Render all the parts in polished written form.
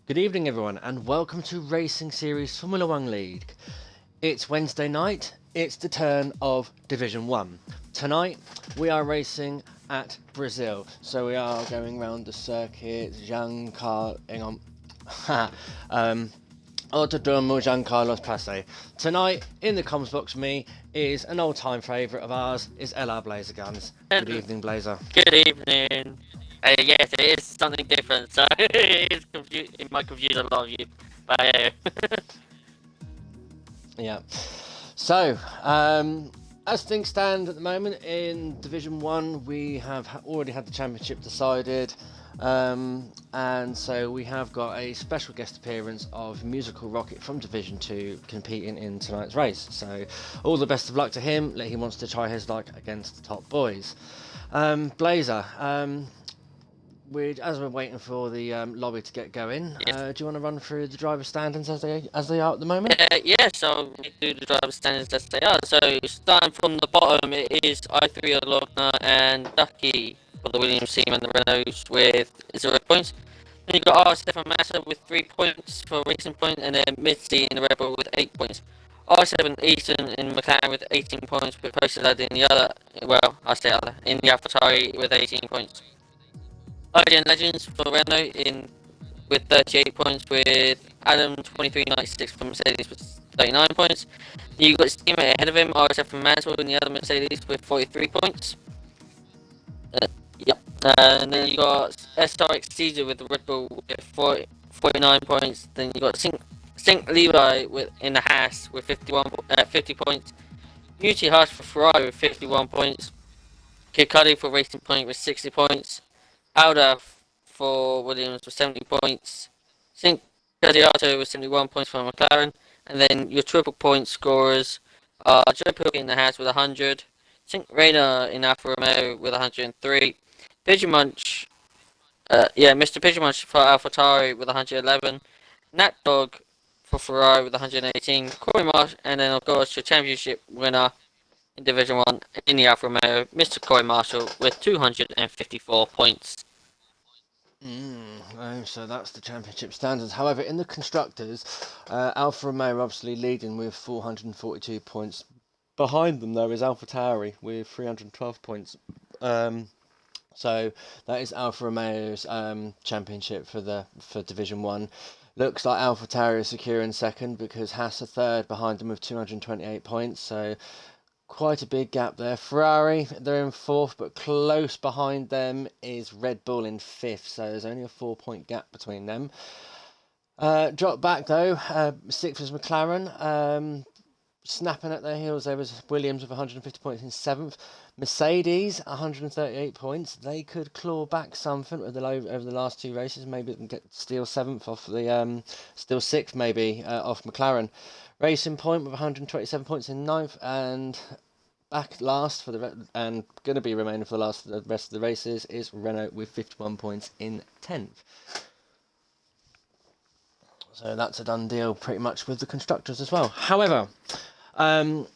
Good evening, everyone, and welcome to Racing Series Formula One League. It's Wednesday night, it's the turn of Division 1. Tonight, we are racing at Brazil, so we are going around the circuit, Autodromo Giancarlo Passe. Tonight, in the comms box with me, is an old-time favourite of ours, is LR Blazer Guns. Good evening, Blazer. Good evening. Yes, it is something different, so it might confuse a lot of you. But Yeah. So, as things stand at the moment in Division 1, we have already had the championship decided. And so we have got a special guest appearance of Musical Rocket from Division 2 competing in tonight's race. So all the best of luck to him. He wants to try his luck against the top boys. Blazer, as we're waiting for the lobby to get going, yes. do you want to run through the driver standings as they are at the moment? Yeah, so we do the driver standings as they are. So starting from the bottom, it is I3 Logner and Ducky for the Williams team and the Renaults with 0 points. Then you got RSF1 Massa with 3 points for Racing Point, and then Mitzi in the Red Bull with 8 points. R7 Easton in McLaren with 18 points, with posted in the other, in the AlphaTauri with 18 points. IGN Legends for Renault in with 38 points, with Adam 2396 from Mercedes with 39 points. You got Steam ahead of him, RSF from Mansell in the other Mercedes with 43 points. Yep. And then you got SRX Caesar with the Red Bull with 49 points. Then you got Sync Levi in the Haas with 50 points. Muti Haas for Ferrari with 51 points. Kid Cudi for Racing Point with 60 points. Alda for Williams with 70 points. Sync Cadiato with 71 points for McLaren. And then your triple point scorers are Joe Pilkey in the Haas with 100. Sync Rayner in Alfa Romeo with 103. Pigeon Munch, Mr. Pigeon Munch for AlphaTauri with 111. Nat Dog for Ferrari with 118. Corey Marsh, and then of course your championship winner in Division 1 in the Alfa Romeo, Mr. Corey Marshall with 254 points. So that's the championship standards. However, in the constructors, Alfa Romeo obviously leading with 442 points. Behind them, though, is AlphaTauri with 312 points. So that is Alfa Romeo's championship for Division 1. Looks like AlphaTauri is secure in second because Haas are third behind them with 228 points. So quite a big gap there. Ferrari, they're in fourth, but close behind them is Red Bull in fifth. So there's only a 4-point gap between them. Drop back though, sixth is McLaren. Snapping at their heels there was Williams with 150 points in seventh. Mercedes 138 points. They could claw back something over the last two races. Maybe they can steal seventh off the steal sixth maybe off McLaren. Racing Point with 127 points in ninth, and back last and going to be remaining for the rest of the races is Renault with 51 points in 10th. So that's a done deal pretty much with the constructors as well. However, one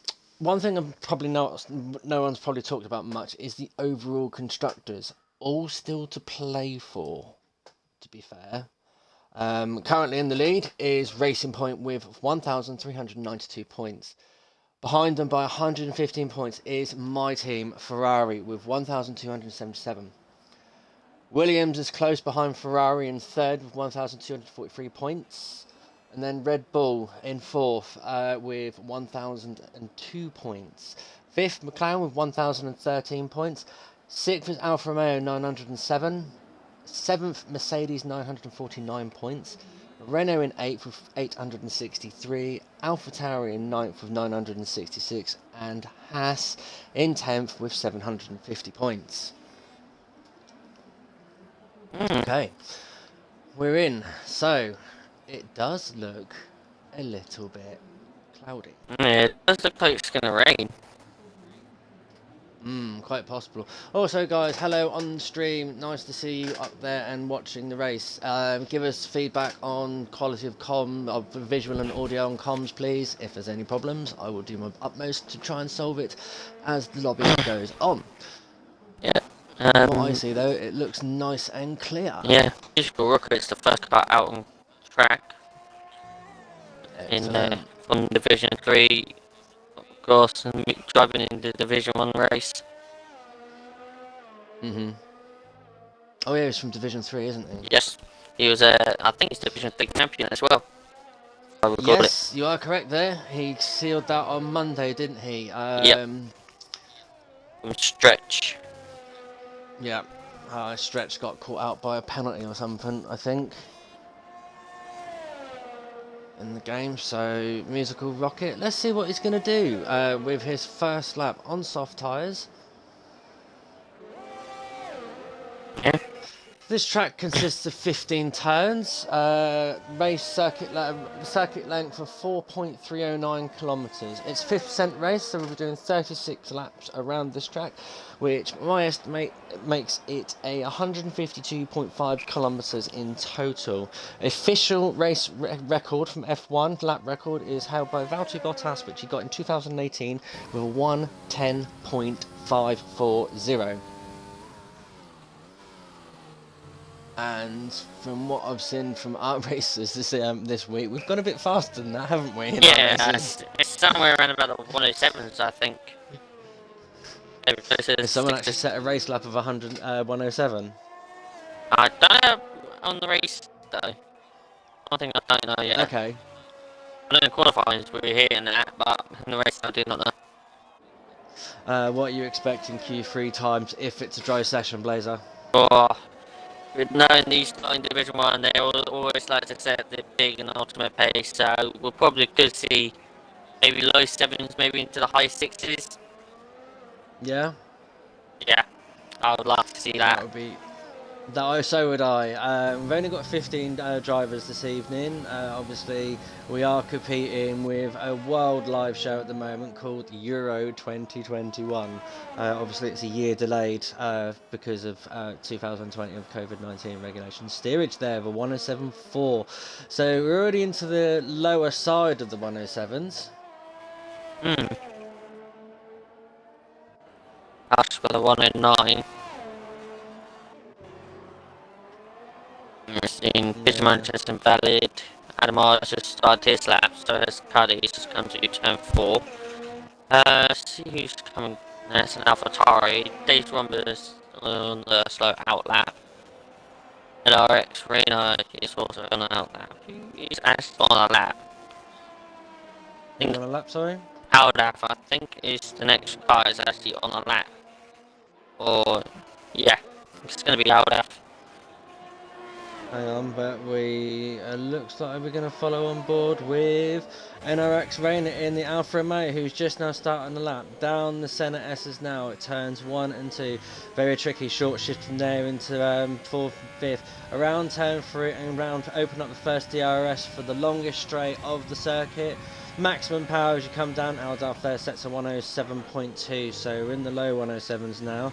thing no one's probably talked about much is the overall constructors, all still to play for, to be fair. Currently in the lead is Racing Point with 1,392 points. Behind them by 115 points is my team, Ferrari, with 1,277. Williams is close behind Ferrari in third with 1,243 points. And then Red Bull in fourth with 1,002 points. Fifth, McLaren with 1,013 points. Sixth is Alfa Romeo, 907. Seventh, Mercedes, 949 points. Renault in eighth with 863. AlphaTauri in ninth with 966. And Haas in 10th with 750 points. Okay, we're in. So it does look a little bit cloudy. It does look like it's going to rain. Quite possible. Also, guys, hello on the stream. Nice to see you up there and watching the race. Give us feedback on quality of visual and audio on comms, please. If there's any problems, I will do my utmost to try and solve it as the lobby goes on. Yeah. What I see though, it looks nice and clear. Yeah. Musical Rocket's the first car out on track in Excellent. from Division 3, of course, and driving in the Division 1 race. Oh yeah, he's from Division 3, isn't he? Yes, he was I think he's Division 3 champion as well. If I recall it. Yes, you are correct there. He sealed that on Monday, didn't he? Yep, from Stretch. Yeah. Stretch got caught out by a penalty or something, I think, in the game. So, Musical Rocket. Let's see what he's going to do with his first lap on soft tyres. Yeah. This track consists of 15 turns, race circuit length of 4.309 kilometres. It's 5% race, so we'll be doing 36 laps around this track, which my estimate makes it a 152.5 kilometres in total. Official race record from F1, lap record, is held by Valtteri Bottas, which he got in 2018 with a 1:10.540. And from what I've seen from our races this week, we've gone a bit faster than that, haven't we? Yeah, it's somewhere around about the 107s, I think. Has someone actually set a race lap of 107? I don't know on the race though. One thing I don't know yet. Okay. I know in qualifying we were hitting that, but in the race I do not know. What are you expecting Q3 times if it's a dry session, Blazer? Oh, with knowing these not in Division 1, they always like to set the big and ultimate pace, so we'll probably could see maybe low 7s, maybe into the high 6s. Yeah? Yeah, I would like to see that. That would be... So would I. We've only got 15 drivers this evening. Obviously, we are competing with a world live show at the moment called Euro 2021. Obviously, it's a year delayed because of 2020 of COVID-19 regulations. Steerage there of a 107.4. So we're already into the lower side of the 107s. That's got a 109. In Bismarck has invalid. Adamar just started his lap, so his Cuddy just come to turn 4. See who's coming next. An AlphaTauri. Dave Rumbers on the slow out lap. And RX Reno is also on an out lap. He's actually on a lap. On a lap, sorry? Aldaf, I think, is the next car is actually on a lap. Or, yeah, it's going to be Aldaf. Hang on, but we looks like we're going to follow on board with NRX Rainer in the Alfa Romeo, who's just now starting the lap. Down the centre S's now, it turns 1 and 2. Very tricky, short shift from there into 4th and 5th. Around turn 3 and round, open up the first DRS for the longest straight of the circuit. Maximum power as you come down, Aldaf there sets a 107.2, so we're in the low 107s now.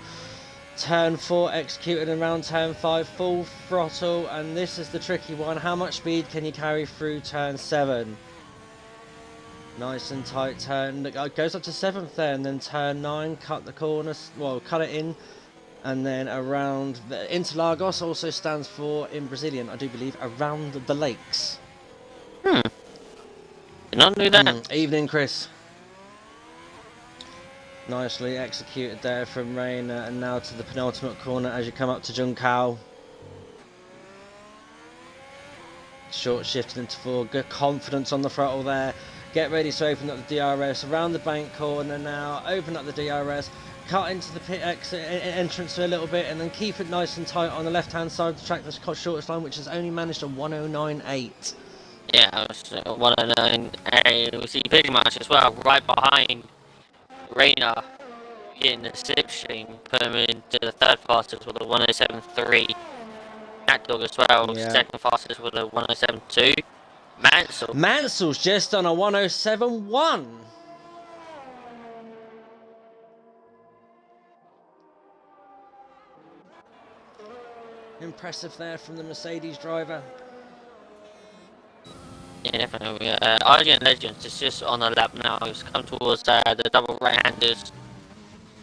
Turn 4 executed and around turn 5 full throttle, and this is the tricky one. How much speed can you carry through turn 7? Nice and tight turn. It goes up to 7th there, and then turn 9, cut the corner, well, cut it in, and then around. Interlagos also stands for, in Brazilian, I do believe, around the lakes. Did not know that. Evening, Chris. Nicely executed there from Rain, and now to the penultimate corner as you come up to Juncao. Short shifted into 4, good confidence on the throttle there. Get ready to open up the DRS around the bank corner now. Open up the DRS, cut into the pit exit entrance for a little bit, and then keep it nice and tight on the left hand side of the track. That's the shortest line, which has only managed a 109.8. Yeah, I was 109. And we see pretty much as well, right behind Rayner getting the slipstream, put him into the third fastest with a 107.3. Cat Dog as well, second fastest with a 107.2. Mansell's just on a 107.1. Impressive there from the Mercedes driver. Yeah, definitely. Argent Legends is just on a lap now. He's come towards the double right-handers.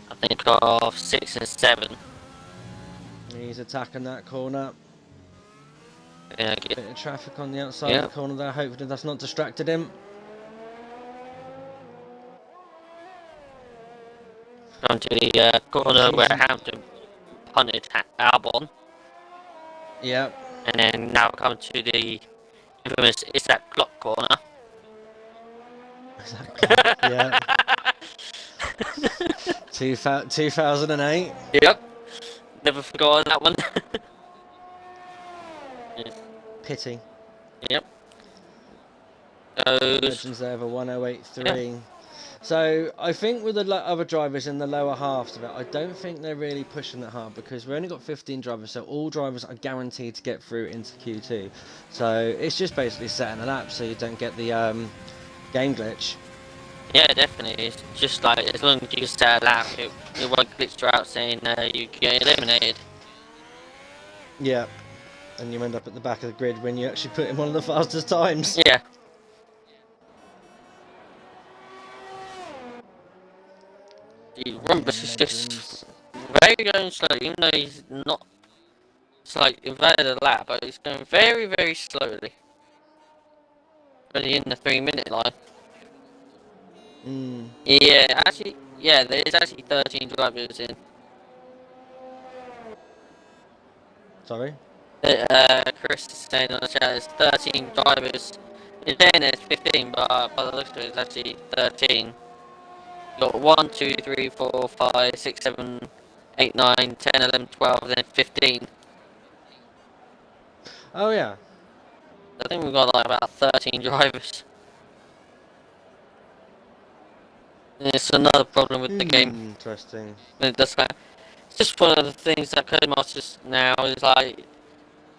I think of 6 and 7. He's attacking that corner. Yeah, good. Bit of traffic on the outside of the corner there. Hopefully that's not distracted him. On to the corner where Hampton punted Albon. Yep. And then now come to the infamous Is That Clock corner. Is that clock? Yeah. 2008. Yep. Never forgotten that one. Pity. Yep. Those. Legends there over 1083. Yeah. So I think with the other drivers in the lower halves of it, I don't think they're really pushing that hard because we only got 15 drivers, so all drivers are guaranteed to get through into Q2. So it's just basically setting a lap so you don't get the game glitch. Yeah, definitely. It's just like as long as you set a lap, it won't glitch you out saying you get eliminated. Yeah, and you end up at the back of the grid when you actually put in one of the fastest times. Yeah. The Rumbus is just very going slow, even though he's not. It's like invalid a lap, but he's going very, very slowly. Really in the 3-minute line. Yeah, actually, yeah, there's actually 13 drivers in. Sorry? Chris is saying on the chat there's 13 drivers. In fairness, 15, but by the looks of it, it's actually 13. You got 1, 2, 3, 4, 5, 6, 7, 8, 9, 10, 11, 12, and then 15. Oh, yeah. I think we've got like about 13 drivers. And it's another problem with the game. Interesting. It's just one of the things that Codemasters now is like,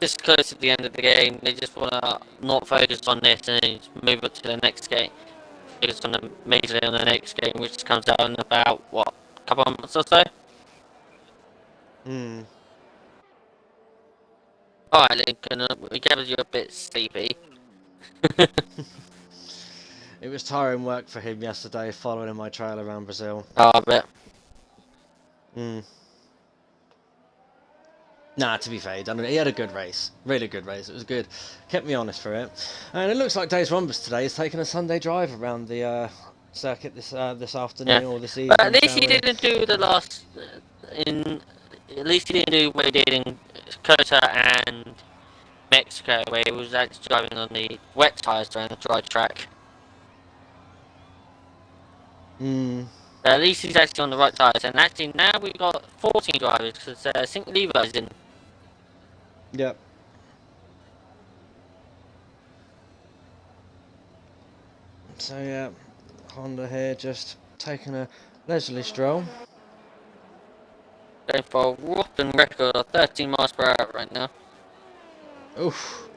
just close to the end of the game, they just want to not focus on this and then just move it to the next game. Focus on the majorly on the next game, which comes out in about, what, a couple of months or so? Alright, Lincoln, we gathered you a bit sleepy. It was tiring work for him yesterday, following my trail around Brazil. Oh, I bet. Nah, to be fair, he had a good race. Really good race. It was good. Kept me honest for it. And it looks like Days Rumbus today is taking a Sunday drive around the circuit this afternoon or this evening. But at least he didn't do the last... at least he didn't do what he did in Kota and Mexico, where he was actually driving on the wet tyres around the dry track. At least he's actually on the right tyres, and actually now we've got 14 drivers because St. Levi's in. Yep. So yeah, Honda here just taking a leisurely stroll. Going for a whopping record of 13 miles per hour right now. Oof.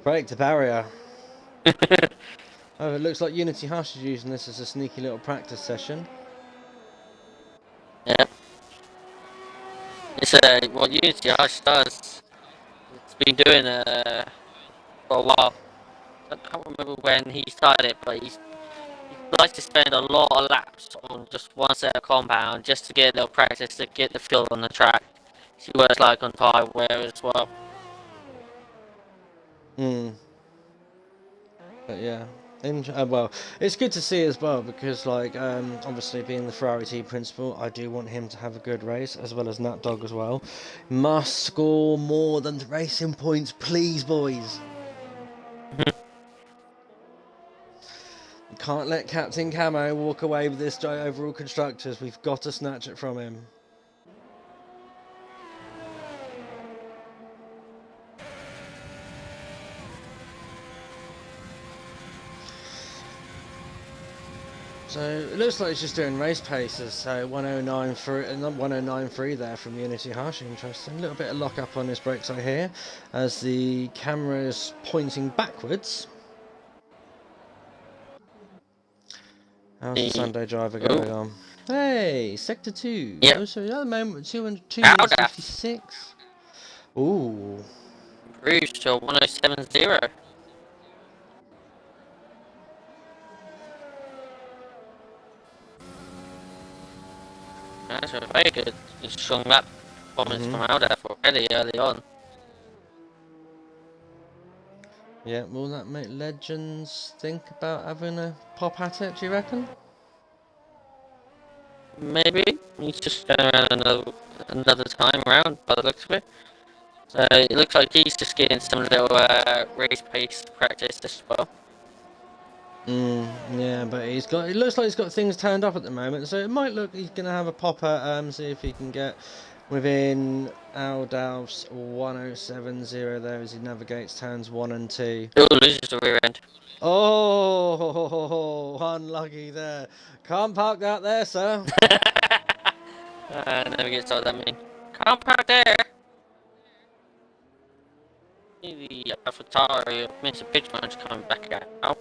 Break the barrier. Oh, it looks like Unity Hush is using this as a sneaky little practice session. Yeah. It's what Unity Hush does. It's been doing for a while. I can't remember when he started it, but he likes to spend a lot of laps on just one set of compound just to get a little practice to get the feel on the track. See what it's like on tyre wear as well. But yeah, well, it's good to see as well because, like, obviously being the Ferrari team principal, I do want him to have a good race as well as Nat Dog as well. Must score more than the racing points, please, boys. You can't let Captain Camo walk away with this overall constructors. We've got to snatch it from him. So it looks like it's just doing race paces. So 109.3 there from Unity Hush. Interesting. A little bit of lock up on his brakes I hear as the camera is pointing backwards. How's the Sunday driver going on? Hey, sector 2. Yep. Oh, so at the moment 2 minutes 56. Ooh. Rouge to 1070. That's a very good strong lap performance from Alda for Eddie early on. Yeah, will that make Legends think about having a pop at it, do you reckon? Maybe he's just going around another time around by the looks of it. So it looks like he's just getting some little race pace practice as well. Yeah, but it looks like he's got things turned up at the moment, so it might look he's gonna have a pop at see if he can get within Aldalf's 1070 there as he navigates turns 1 and 2. He'll lose the rear end. Oh, unlucky there. Can't park that there, sir. Never gets told that mean. Can't park there. The Alphatari of Mr. Pitchman's coming back out.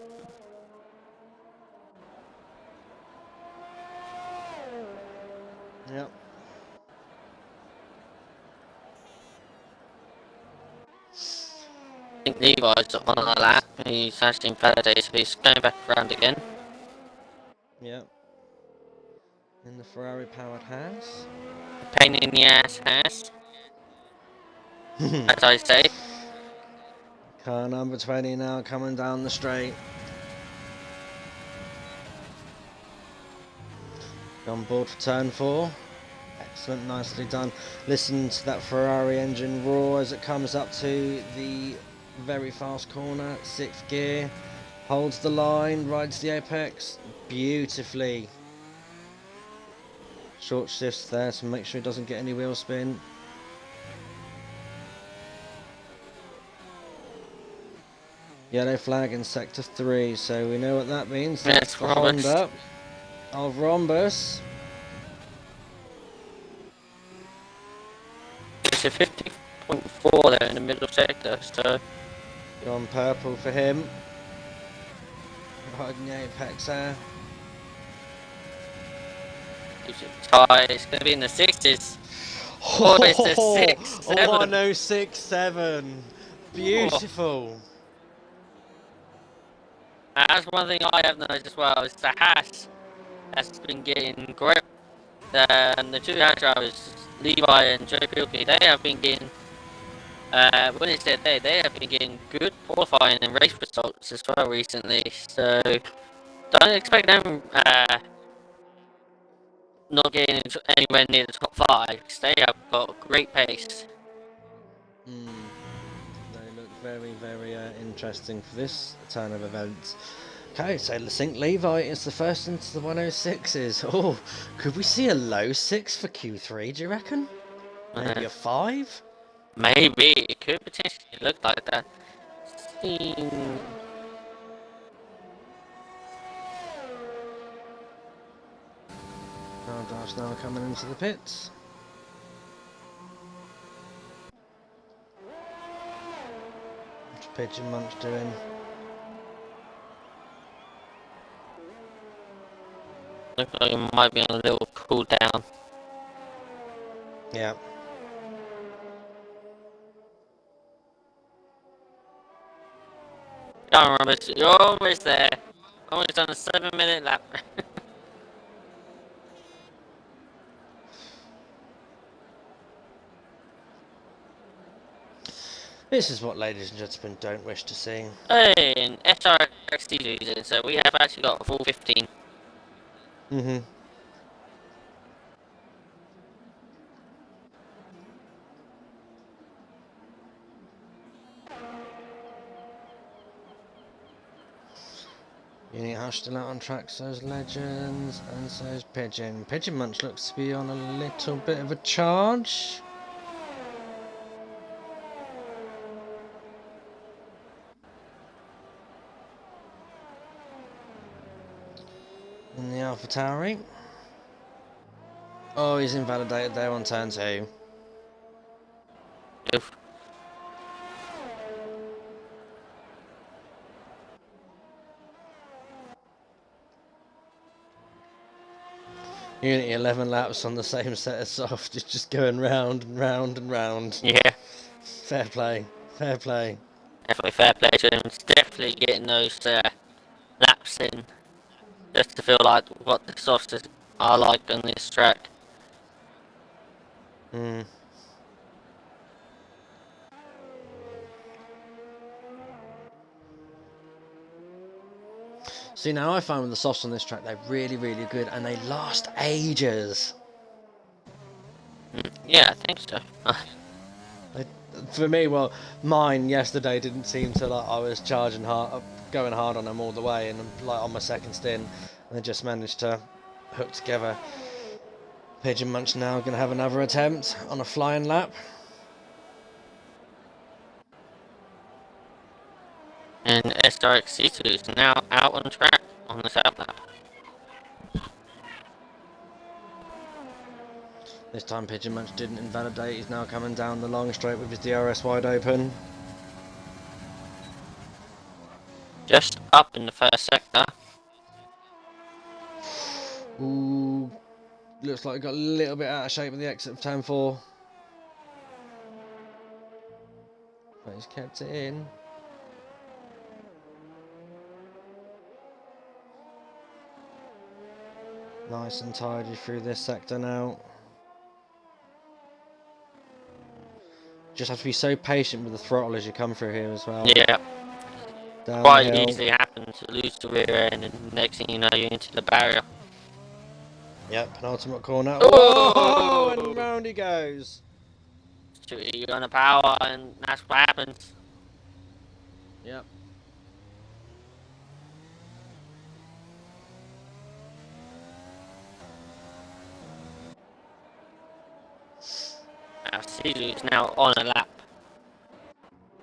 Yep. I think Levi's on a lap. He's actually invalidated, so he's going back around again. Yep. In the Ferrari powered house. Pain in the ass, as I say. Car number 20 now coming down the straight. On board for turn 4. Excellent, nicely done. Listen to that Ferrari engine roar as it comes up to the very fast corner. 6th gear. Holds the line, rides the apex beautifully. Short shifts there to make sure he doesn't get any wheel spin. Yellow flag in sector 3, so we know what that means. That's the Honda of Rhombus. It's a 50.4 there in the middle sector, so. Gone purple for him. Riding the apex there. It's going to be in the 60s. Oh, it's a 6-7. 1067. Beautiful. That's one thing I have noticed as well, is the hash has been getting great. And the two hash drivers, Levi and Joe Pilkey, they have been getting, when it's their day, they have been getting good qualifying and race results as well recently. So don't expect them not getting anywhere near the top 5, because they have got great pace. They look very, very interesting for this turn of events. Okay, so St. Levi is the first into the 106s. Oh, could we see a low 6 for Q3, do you reckon? Maybe a 5? Maybe, it could potentially look like that. Dash now coming into the pits. What's Pigeon Munch doing? Looks like it might be on a little cool down. Yeah. Come on, Robert, you're almost there. Almost on a 7-minute lap. This is what, ladies and gentlemen, don't wish to see. Hey, and SRXT losing, so we have actually got a full 15. Unit Hush still out on track, so's Legends, and so's Pigeon. Pigeon Munch looks to be on a little bit of a charge. In the AlphaTauri. Oh, he's invalidated there on turn 2. Oof. Unity 11 laps on the same set of soft, it's just going round and round and round. Yeah. Fair play, fair play. Definitely fair play to him. It's definitely getting those laps in. Just to feel like what the softs are like on this track. See, now I find with the softs on this track, they're really, really good, and they last ages. Yeah, I think so. For me, well, mine yesterday didn't seem to, like, I was charging hard, going hard on them all the way, and like on my second stint, and I just managed to hook together. Pigeon Munch now going to have another attempt on a flying lap. And SRX-C2 is now out on track on the south lap. This time Pigeon Munch didn't invalidate, he's now coming down the long straight with his DRS wide open. Just up in the first sector. Ooh, looks like he got a little bit out of shape with the exit of turn 4. But he's kept it in. Nice and tidy through this sector now. Just have to be so patient with the throttle as you come through here as well. Yeah. Down Quite the hill. easily happens to lose the rear end, and next thing you know, you're into the barrier. Yep, penultimate corner. Oh! Whoa! And round he goes. You're on a power, and that's what happens. Yep. Now, Caesar is now on a lap.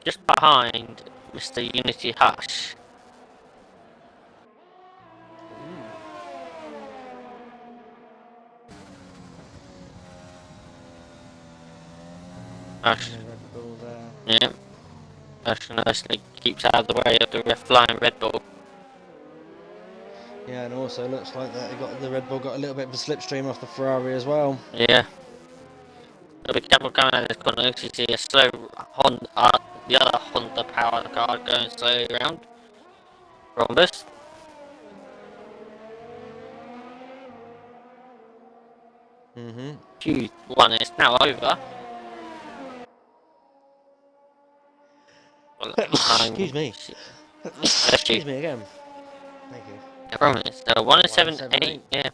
Just behind Mr. Unity Hush. Hush. Yeah. Hush nicely keeps out of the way of the flying Red Bull. Yeah, and also looks like that the Red Bull got a little bit of a slipstream off the Ferrari as well. Yeah. So be careful coming out of this corner because you see a slow Honda, the other Honda powered car going slowly around. Rhombus. Q1 is now over. Excuse me. Excuse me again. Thank you. No problem. It's 1:07.8. Yeah.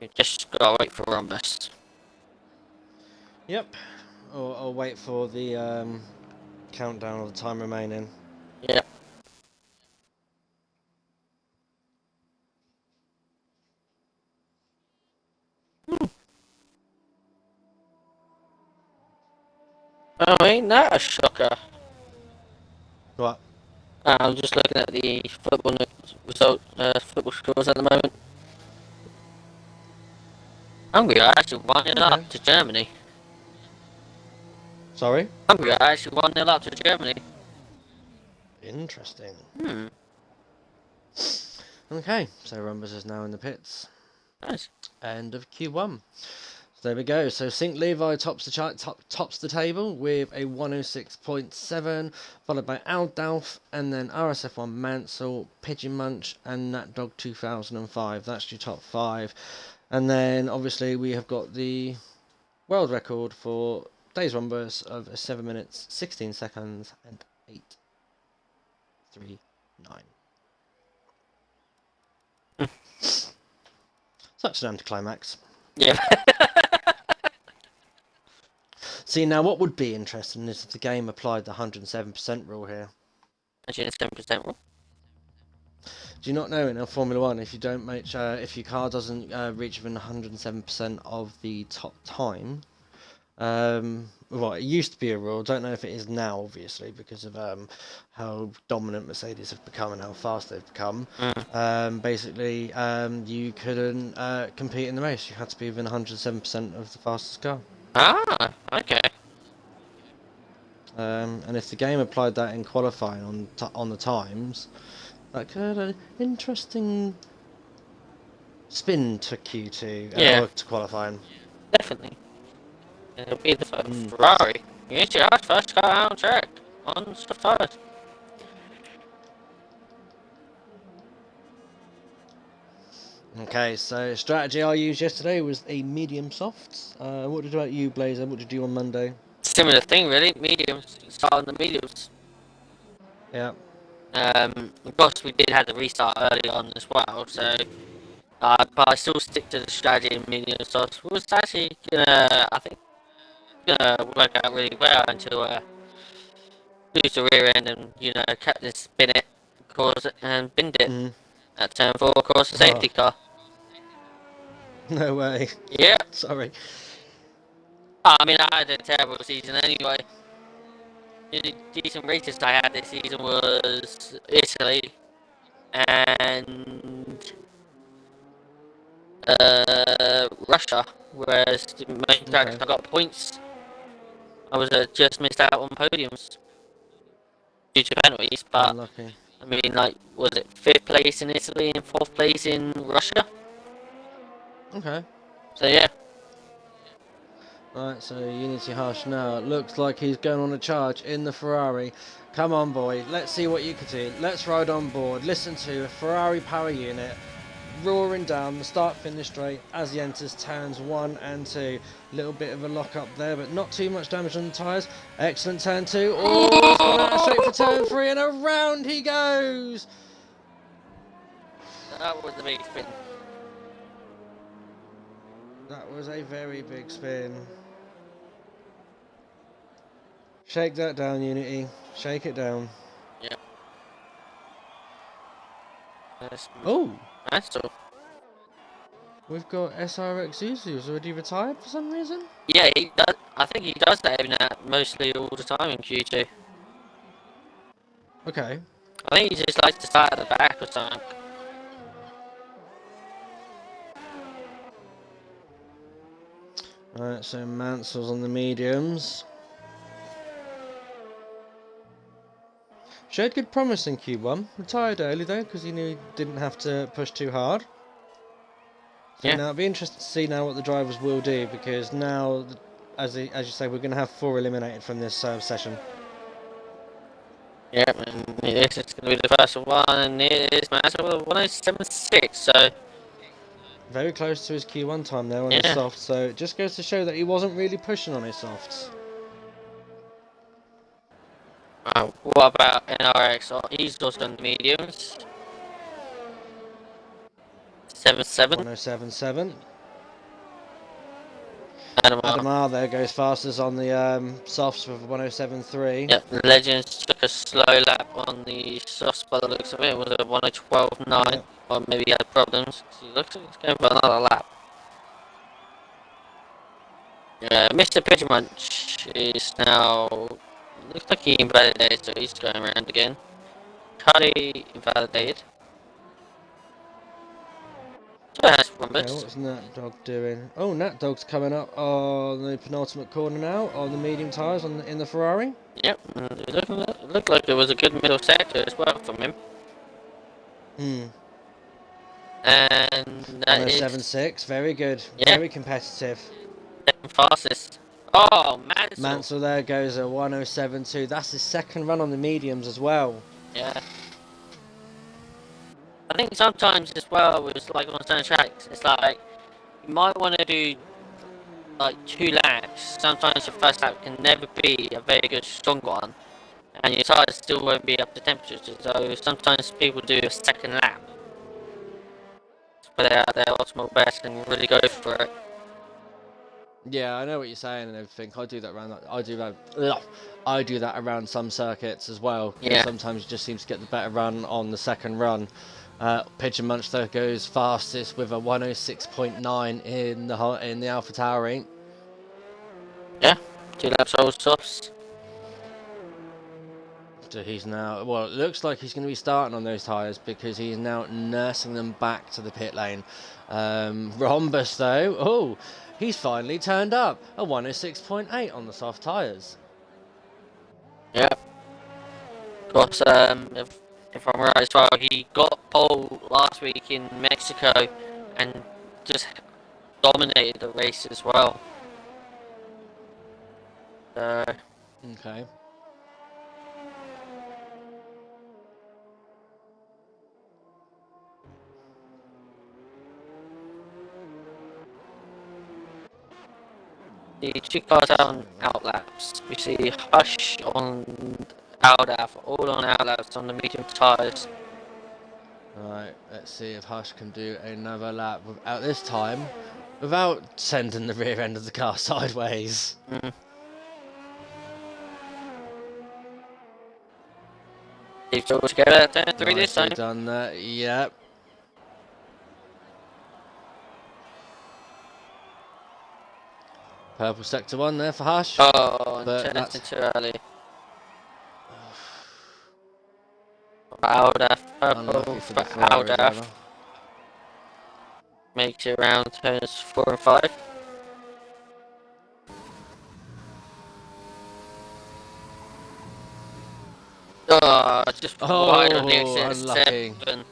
You just gotta wait for Rhombus. Yep. Or I'll wait for the countdown of the time remaining. Yeah. Oh, ain't that a shocker? What? I'm just looking at the football football scores at the moment. Hungary are actually 1-0 up to Germany. Sorry? Hungary are actually 1-0 up to Germany. Interesting. Okay, so Rumbus is now in the pits. Nice. End of Q1. So there we go. So Sync Levi tops the chart, tops the table with a 106.7, followed by Aldalf, and then RSF1 Mansell, Pigeon Munch, and Nat Dog 2005. That's your top 5. And then obviously we have got the world record for Days Rumbus of 7 minutes, 16 seconds, and 8:39. Such an anticlimax. Yeah. See, now what would be interesting is if the game applied the 107% rule here. Actually, it's 10% rule. Do you not know in Formula One, if you don't make if your car doesn't reach within 107% of the top time, well, it used to be a rule. Don't know if it is now, obviously, because of how dominant Mercedes have become and how fast they've become. Basically, you couldn't compete in the race. You had to be within 107% of the fastest car. Ah, okay. And if the game applied that in qualifying on the times, that could have an interesting spin to Q2 or to qualifying. Definitely. It'll be the Ferrari. It's your first car out on track on soft tires. Okay, so strategy I used yesterday was a medium softs. What did about you, Blazer? What did you do on Monday? Similar thing, really. Mediums, start on the mediums. Yeah. Of course, we did have the restart early on as well, so. But I still stick to the strategy in medium softs. Was actually I think, gonna work out really well until lose the rear end and kept this spin it, cause it, and binned it Mm. at turn 4, across the Oh, safety car. no way. Yeah. Sorry. I mean, I had a terrible season anyway. The only decent races I had this season was Italy and Russia, whereas the main tracks Okay. I got points. I was just missed out on podiums due to penalties, but Unlucky. I mean, like, was it 5th place in Italy and 4th place in Russia? Okay. So yeah. Right, so Unity Hush now. Looks like he's going on a charge in the Ferrari. Come on, boy. Let's see what you can do. Let's ride on board. Listen to a Ferrari power unit roaring down the start-finish straight as he enters turns 1 and 2. Little bit of a lock up there, but not too much damage on the tyres. Excellent turn 2. Oh, he's gone out straight for turn 3 and around he goes. That was the big spin. That was a very big spin. Shake that down, Unity. Shake it down. Yeah. That's Oh, all. we've got SRX who's already retired for some reason. Yeah, he does. I think he does that even mostly all the time in Q2. Okay. I think he just likes to start at the back or something. Alright, so Mansell's on the mediums. Showed good promise in Q1. Retired early though, because he knew he didn't have to push too hard. So Yeah. now it'll be interesting to see now what the drivers will do, because now, as you say, we're going to have 4 eliminated from this session. Yeah, and this is going to be the first one, and it is massive with 1076, so. Very close to his Q1 time there on his Yeah. softs, so it just goes to show that he wasn't really pushing on his softs. What about NRX? Oh, he's also on the mediums. 77. 1077. Adam Adamar there goes fastest on the softs with 1073. Yep, the Legends took a slow lap on the softs by the looks of it. It was a 1:12.9, Yep. or maybe he had problems. He looks like he's going for another lap. Mr. Pigeon Munch is now. Looks like he invalidated, so he's going around again. Cardi invalidated. So that's Okay, Roberts. what's Nat Dog doing? Oh, Nat Dog's coming up on the penultimate corner now on the medium tyres in the Ferrari. Yep, and it looked like there was a good middle sector as well from him. Hmm. And that is 1076, very good, Yeah. very competitive. second fastest. Oh, Mansell. Mansell there goes a 1072. That's his second run on the mediums as well. Yeah. I think sometimes as well, it's like on certain tracks, it's like you might want to do like 2 laps. Sometimes your first lap can never be a very good strong one, and your tires still won't be up to temperature. So sometimes people do a second lap, put out their optimal best and really go for it. Yeah, I know what you're saying and everything. I do that around. I do that around some circuits as well. Yeah. Sometimes you just seem to get the better run on the second run. Pigeon Munch though goes fastest with a 106.9 in the AlphaTauri. Yeah, 2 laps all softs. So he's now, well, it looks like he's going to be starting on those tyres because he's now nursing them back to the pit lane. Rhombus though, oh, he's finally turned up a 106.8 on the soft tyres. Yeah. Of course, if I'm right as well, he got pole last week in Mexico and just dominated the race as well. Okay. The 2 cars out on outlaps. laps. We see Hush on Aldaf, all on Aldafs on the medium tyres. Right, let's see if Hush can do another lap without this time, without sending the rear end of the car sideways. He's able to get out turn 3 this Nicely time. done that, yep. Purple sector 1 there for Hush. Oh, but and that's turns too early. Aldaf, unlucky purple for for the Ferrari Aldaf. driver. Makes it around turns 4 and 5. Oh, just wide on the Oh, exit unlucky. 7.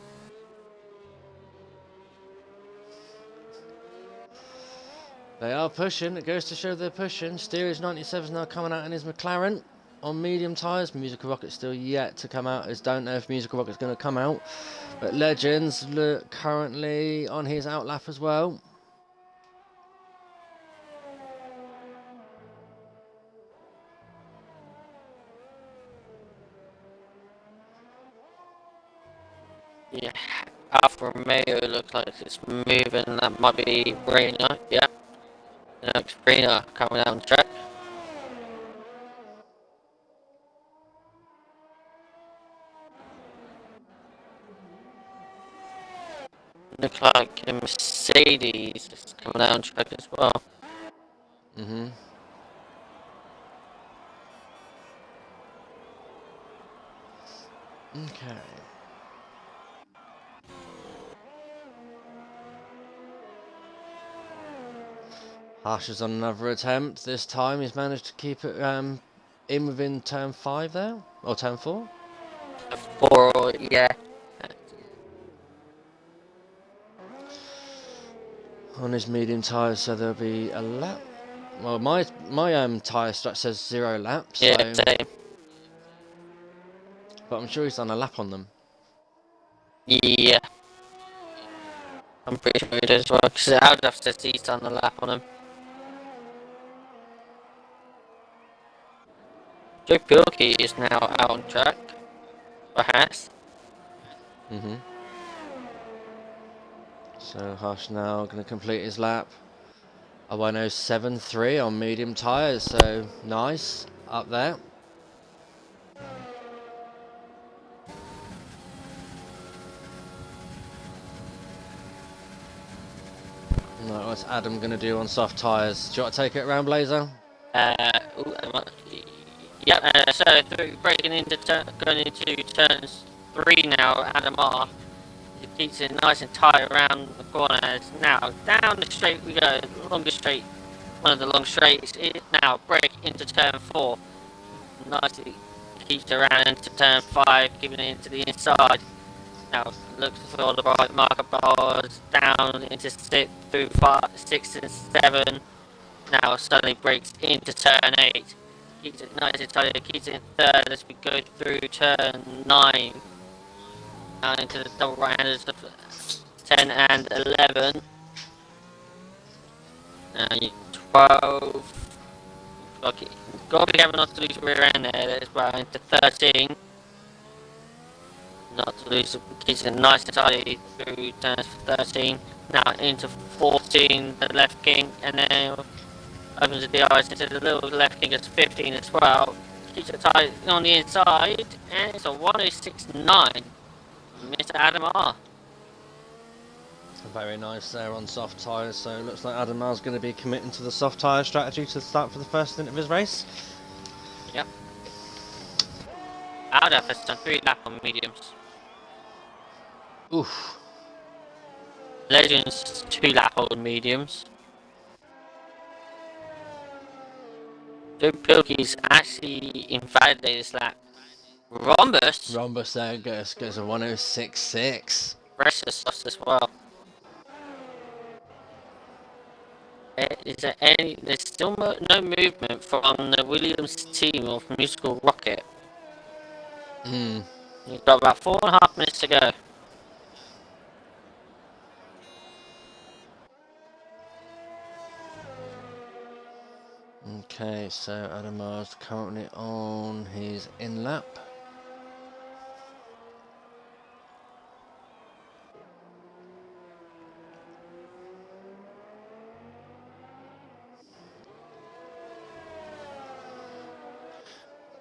They are pushing, it goes to show they're pushing. Steerage 97 is now coming out in his McLaren on medium tyres. Musical Rocket's still yet to come out. I don't know if Musical Rocket's going to come out. But Legends look currently on his outlap as well. Yeah, Alfa Romeo looks like it's moving. That might be Brina. Yeah, looks Brina coming down the track. Looks like a Mercedes is coming down the track as well. Okay. Harsh is on another attempt. This time he's managed to keep it in within turn 5 there, or turn 4. 4, yeah. On his medium tyres, so there'll be a lap. Well, my tyre strut says 0 laps, Yeah, so, same. but I'm sure he's done a lap on them. Yeah. I'm pretty sure it is well, because Aldaf says he's done the lap on him. Joe Pilkey is now out on track for Haas. So Hush now going to complete his lap. A 107.3 on medium tyres, so nice up there. Right, what's Adam going to do on soft tyres? Do you want to take it around, Blazer? So breaking into going into turns 3 now. Adam R. He keeps it nice and tight around the corners. Now down the straight we go, longest straight, one of the long straights. It now break into turn 4. Nicely keeps it around into turn 5, giving it into the inside. Now looks for the right marker bars down into 6 through 5, 6 and 7. Now suddenly breaks into turn 8. Keeps it nice and tight, keeps it in 3rd as we go through turn 9. Now into the double right handers of 10 and 11. Now 12. Okay, got to be careful not to lose rear end there as well. Into 13. Not to lose, keeps it nice and tight through turns for 13. Now into 14, the left king, and then opens the DRS into the little left king, it's 15 as well. Keeps it tight on the inside, and it's a 106.9. Mr. Adam R. Very nice there on soft tyres, so it looks like Adam R's going to be committing to the soft tyre strategy to start for the first stint of his race. Yep. Aldaf has done 3 lap on mediums. Oof. Legends 2 lap on mediums. Joe Pilkey's actually invalidated this lap. Rhombus there goes a 106.6. Precious lost as well. Is there any? There's still no movement from the Williams team of Musical Rocket. You've got about 4.5 minutes to go. Okay, so Adamar's currently on his in lap.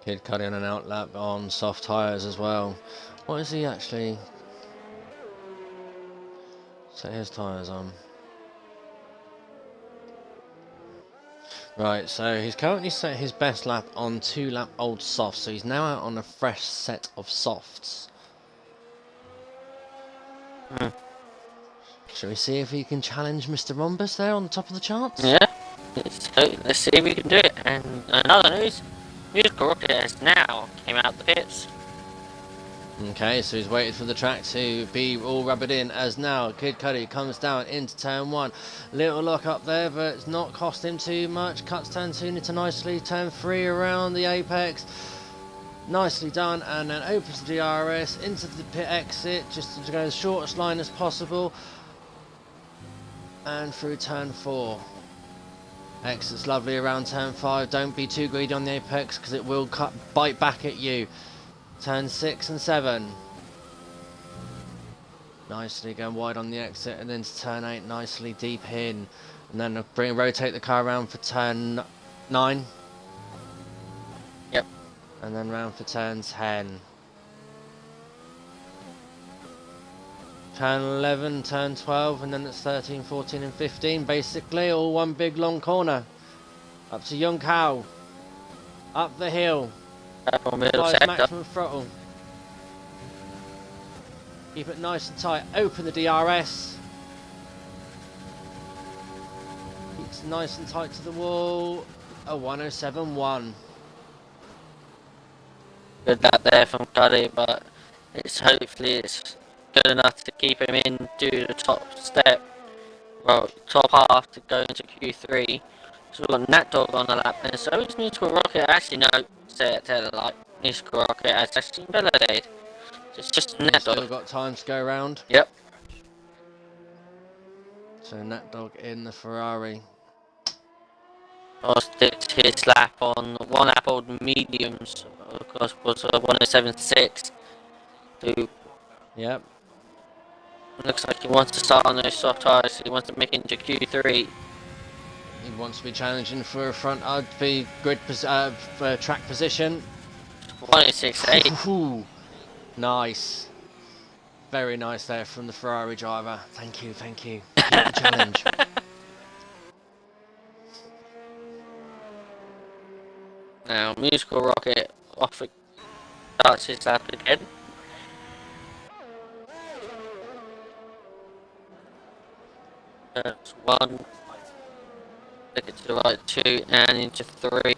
Kid Cudi on an out lap on soft tyres as well. What is he actually? Set his tyres on. Right, so he's currently set his best lap on 2-lap old softs, so he's now out on a fresh set of softs. Shall we see if he can challenge Mr. Rhombus there on the top of the charts? Yeah. Let's see if we can do it. And another news, Musical Rocket has now came out the pits. Okay, so he's waited for the track to be all rubbered in, as now Kid Cudi comes down into turn 1. Little lock up there, but it's not cost him too much. Cuts turn 2 into nicely, turn 3 around the apex. Nicely done, and then opens the DRS into the pit exit, just to go the shortest line as possible. And through turn 4. Exits lovely around turn 5. Don't be too greedy on the apex, because it will bite back at you. Turn 6 and 7. Nicely going wide on the exit, and then to turn 8, nicely deep in. And then rotate the car around for turn 9. Yep. And then round for turn 10. Turn 11, turn 12, and then it's 13, 14 and 15. Basically all one big long corner. Up to Young Cow. Up the hill. Middle Applies sector. maximum throttle. Keep it nice and tight. Open the DRS. Keeps nice and tight to the wall. A 107.1. Good that there from Cuddy, but hopefully it's good enough to keep him in, do the top step, well, top half to go into Q3. So we've got Nat Dog on the lap there, so it's Musical Rocket. Actually, no, say it, tell it like Musical Rocket has actually validated. It's just Nat Still Dog. got time to go around. Yep. So Nat Dog in the Ferrari. Lost his lap on 1-lap old mediums, of course, was 107.6. So Yep. looks like he wants to start on those soft tyres, he wants to make it into Q3. He wants to be challenging for a front RB grid for track position. 106.8. Ooh, nice. Very nice there from the Ferrari driver. Thank you, thank you. Keep the challenge. Now, Musical Rocket off it starts his lap again. That's 1, take it to the right 2, and into 3.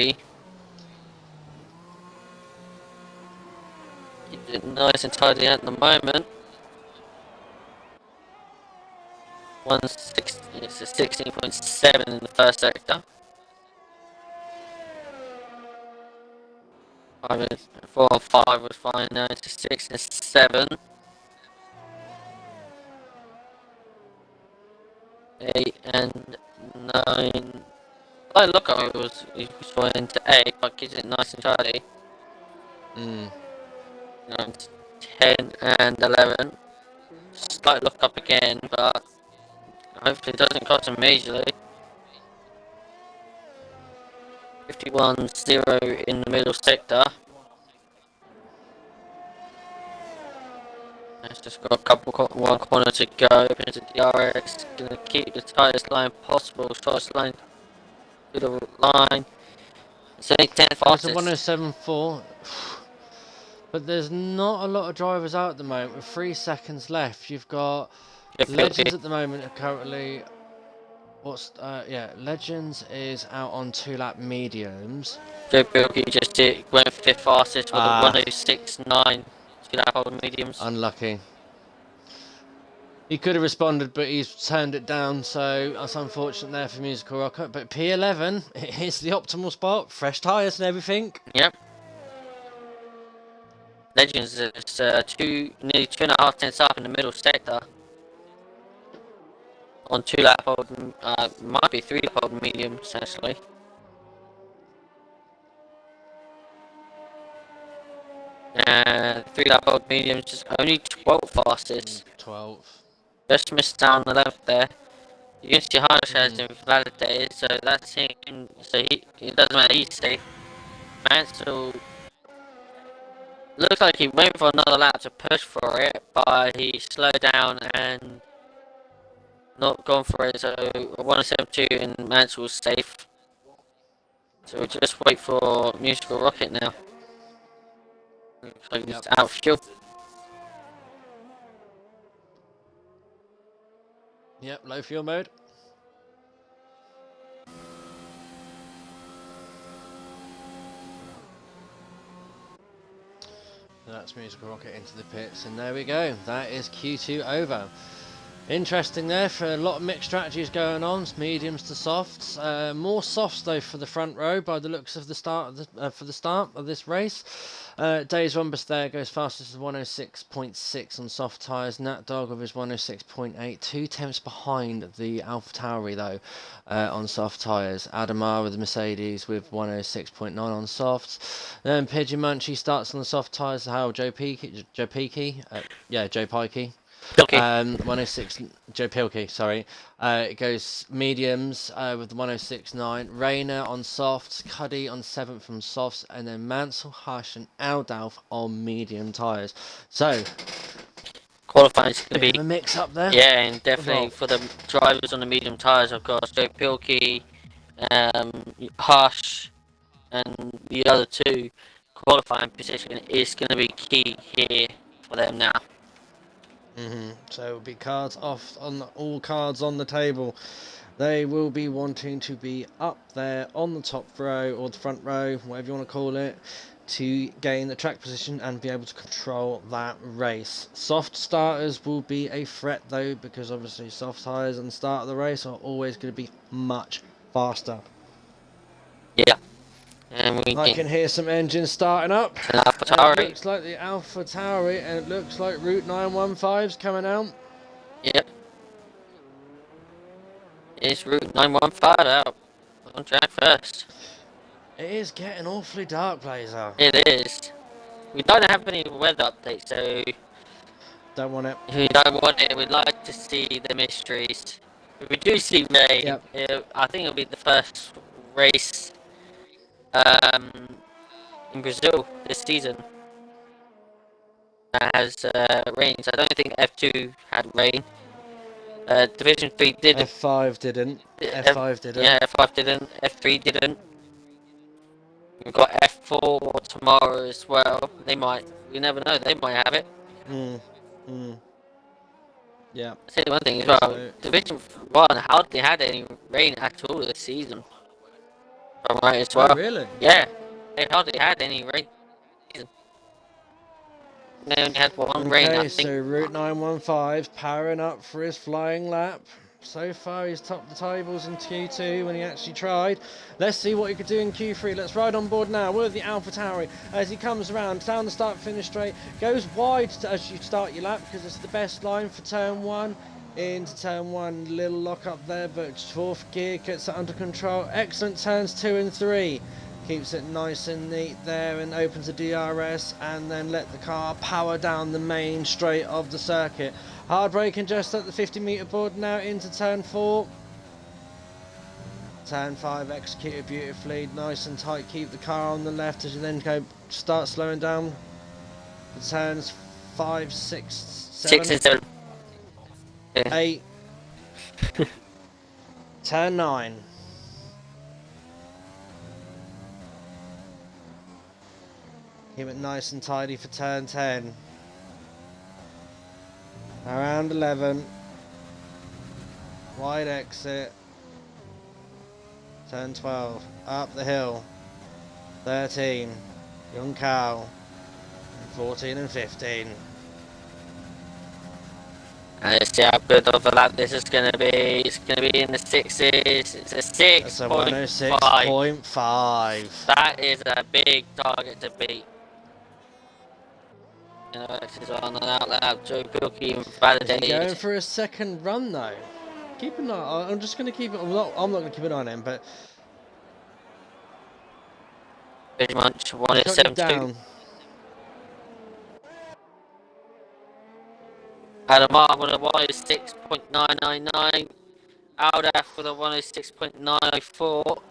Keeps it nice and tidy at the moment. 160, it's a 16.7 in the first sector. 4 and 5 was fine, now it's 6 and 7. 8 and 9. I look at it, he was going into 8, but keeps it nice and tidy. 10 and 11. Slight look up again, but hopefully it doesn't cost him majorly. 51.0 in the middle sector. It's just got a one corner to go. Opens the DRS. Gonna keep the tightest line possible. Shortest line to the line. It's only 10 It's a fastest. 107.4. But there's not a lot of drivers out at the moment with 3 seconds left. You've got Legends at the moment are currently Legends is out on 2-lap mediums. Joe Bilky just went 5th fastest with a 106.9 2-lap old mediums. Unlucky. He could have responded, but he's turned it down, so that's unfortunate there for Musical Rocket. But P11 is the optimal spot, fresh tyres and everything. Yep. Legends is nearly 2.5 tenths up in the middle sector. On 2-lap old, might be 3-lap old mediums actually. 3 lap old mediums, just only 12th fastest. 12th. Just missed out on the left there. Unity Harsh has Mhm. invalidated, so that's him. So it doesn't matter, he's safe. Mansell looks like he went for another lap to push for it, but he slowed down and not gone for it. So 172 and Mansell's safe. So we'll just wait for Musical Rocket now. Looks like he's out of fuel. Yep, low fuel mode. That's Musical Rocket into the pits, and there we go. That is Q2 over. Interesting there for a lot of mixed strategies going on, mediums to softs. More softs though for the front row by the looks of the start for the start of this race. Days Rumbus there goes fastest as 106.6 on soft tyres. Nat Dog with his 106.8, 2 tenths behind the Alpha Tauri though on soft tyres. Adamar with the Mercedes with 106.9 on softs. Then Pidgey Munchie starts on the soft tyres. How Joe Pikey, Joe Pikey. Okay. 106 Joe Pilkey, sorry. It goes mediums with the 106.9. Rayner on softs, Cuddy on 7th from softs, and then Mansell, Hush, and Aldalf on medium tyres. So, Qualifying is going to bit be of a mix up there. yeah, and definitely for the drivers on the medium tyres, of course, Joe Pilkey, Hush, and the other two. Qualifying position is going to be key here for them now. So it'll be cards off on all cards on the table. They will be wanting to be up there on the top row or the front row, whatever you want to call it, to gain the track position and be able to control that race. Soft starters will be a threat though, because obviously soft tyres on the start of the race are always going to be much faster. Yeah. And I can hear some engines starting up. It looks like the Alpha Tauri, and it looks like Route 915's coming out. Yep. It's Route 915 out on track first. It is getting awfully dark, Blazer. It is. We don't have any weather updates, so Don't want it. we don't want it. We'd like to see the mysteries. If we do see rain, I think it'll be the first race in Brazil this season that has rains. I don't think F2 had rain. Division 3 didn't. F5 didn't. F5 didn't. Yeah, F5 didn't. F3 didn't. We've got F4 tomorrow as well. They might. You never know. They might have it. Yeah. I'll tell you one thing as well. So, Division 1 hardly had any rain at all this season. If I'm right as well. Oh, really? Yeah. They hardly had any rain. They only had one rain, I think. So Route 915's powering up for his flying lap. So far he's topped the tables in Q2 when he actually tried. Let's see what he could do in Q3. Let's ride on board now with the Alpha Tauri as he comes around down the start finish straight. Goes wide as you start your lap because it's the best line for turn 1. Into turn 1, little lock up there, but 4th gear gets it under control. Excellent turns 2 and 3. Keeps it nice and neat there and opens the DRS and then let the car power down the main straight of the circuit. Hard braking just at the 50-meter board now into turn 4. Turn 5 executed beautifully, nice and tight. Keep the car on the left as you then start slowing down. The turns 5, 6, 7, 6 and 7. 8. Turn 9. Keep it nice and tidy for turn 10. Around 11. Wide exit. Turn 12. Up the hill. 13. Young cow. 14 and 15. Let's see how good of a lap this is going to be. It's going to be in the 6s. It's a 6.5. That's a 106.5. That is a big target to beat. This is on an out Joe Pilkey invalidated. Is he going for a second run though? Keep an eye. I'm just going to keep it. I'm not going to keep an eye on him, but Pretty much 172. Adamar with a 106.999. Aldaf with a 106.904.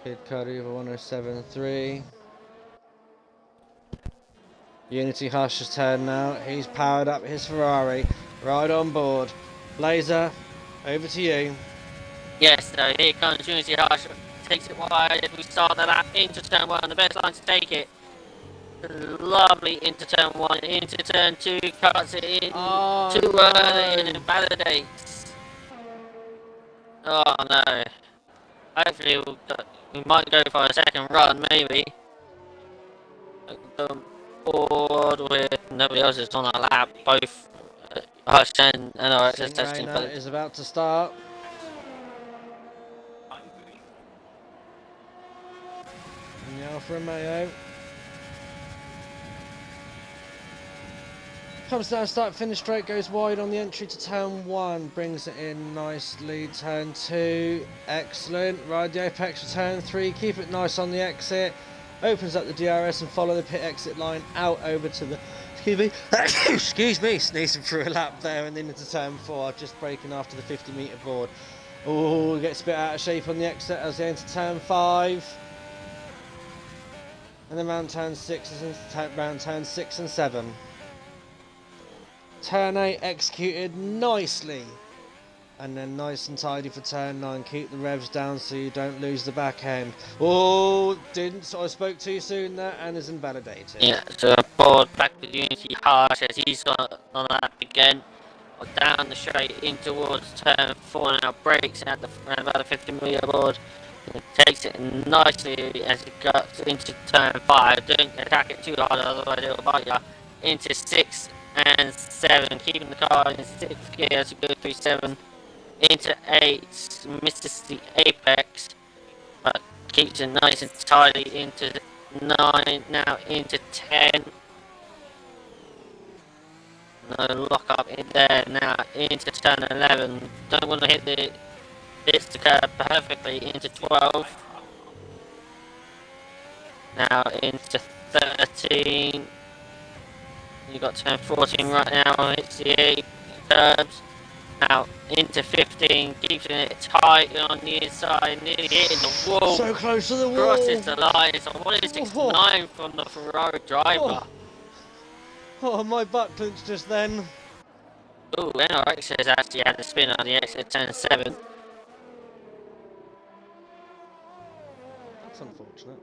Kid Cudi with 107.3. Unity Hush's turn now. He's powered up his Ferrari. Right on board. Laser, over to you. Yes, so here comes Unity Hush. Takes it wide as we start the lap into turn 1. The best line to take it. Lovely into turn 1. Into turn 2. Cuts it in too early and invalidates. Oh no. Hopefully we might go for a second run, maybe. Board with nobody else is on our lap. Both Hush and RSF testing. Rainer is about to start. And the Alfa Romeo comes down, start, finish straight, goes wide on the entry to turn 1, brings it in nicely. Turn 2, excellent. Ride the apex for turn 3, keep it nice on the exit. Opens up the DRS and follow the pit exit line out over to the. Excuse me, sneezing through a lap there and then into turn 4, just braking after the 50-metre board. Oh, gets a bit out of shape on the exit as they enter turn 5. And then round turn 6 and 7. Turn 8 executed nicely. And then nice and tidy for turn 9. Keep the revs down so you don't lose the back end. Oh, didn't. So I spoke too soon there and is invalidated. Yeah, so board back with Unity Harsh as he's on that again. Down the straight in towards turn 4 now. Brakes at the around about the 50-metre board. It takes it nicely as it goes into turn 5. Don't attack it too hard, otherwise it'll bite you. Into 6 and 7, keeping the car in 6th gear as it goes through 7. Into 8, misses the apex, but keeps it nice and tidy into 9, now into 10. No lock up in there, now into turn 11. Don't want to hit the curve perfectly into 12. Now into 13. You got turn 14 right now, hits the 8 curbs. Now into 15, keeps it tight on the inside, nearly hitting the wall. So close to the wall. Crosses the line. It's a 169 from the Ferrari driver. Oh, my butt clinched just then. Ooh, NRX has actually had a spin on the exit turn 7. That's unfortunate.